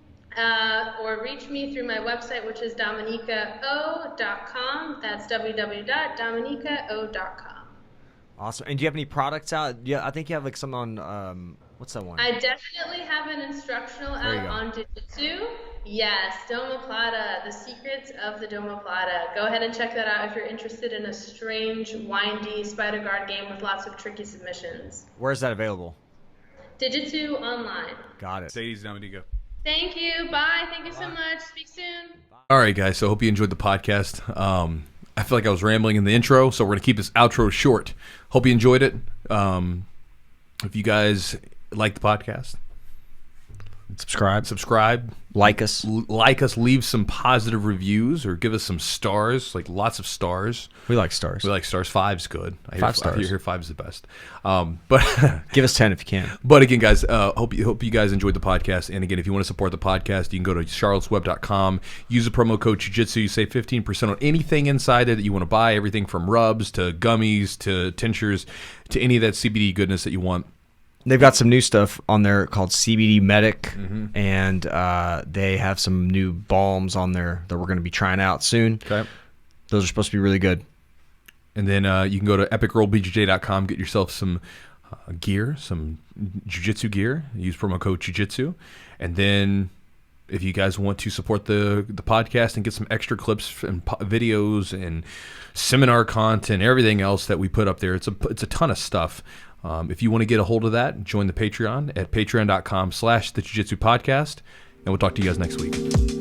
or reach me through my website, which is dominikao.com. That's www.dominikao.com. Awesome. And do you have any products out? Yeah, I think you have like some on, what's that one? I definitely have an instructional out on Jiu-Jitsu. Yes, Doma Plata, the secrets of the Doma Plata. Go ahead and check that out if you're interested in a strange, windy spider guard game with lots of tricky submissions. Where is that available? Jiu-Jitsu online. Got it. Say easy, Dominyka. Thank you. Bye. Thank you so much. Speak soon. All right, guys. So I hope you enjoyed the podcast. I feel like I was rambling in the intro, so we're going to keep this outro short. Hope you enjoyed it. If you guys like the podcast, subscribe, like us, leave some positive reviews or give us some stars, like lots of stars. We like stars. 5's good. 5 stars. I hear 5 is the best. But give us 10 if you can. But again, guys, hope you guys enjoyed the podcast. And again, if you want to support the podcast, you can go to charlottesweb.com. Use the promo code Jiu-Jitsu. You save 15% on anything inside it that you want to buy. Everything from rubs to gummies to tinctures to any of that CBD goodness that you want. They've got some new stuff on there called CBD Medic, and they have some new balms on there that we're going to be trying out soon. Okay. Those are supposed to be really good. And then you can go to epicworldbjj.com, get yourself some gear, some jiu-jitsu gear. Use promo code Chewjitsu. And then if you guys want to support the podcast and get some extra clips and videos and seminar content, everything else that we put up there, it's a ton of stuff. If you want to get a hold of that, join the Patreon at patreon.com/the Jiu-Jitsu podcast. And we'll talk to you guys next week.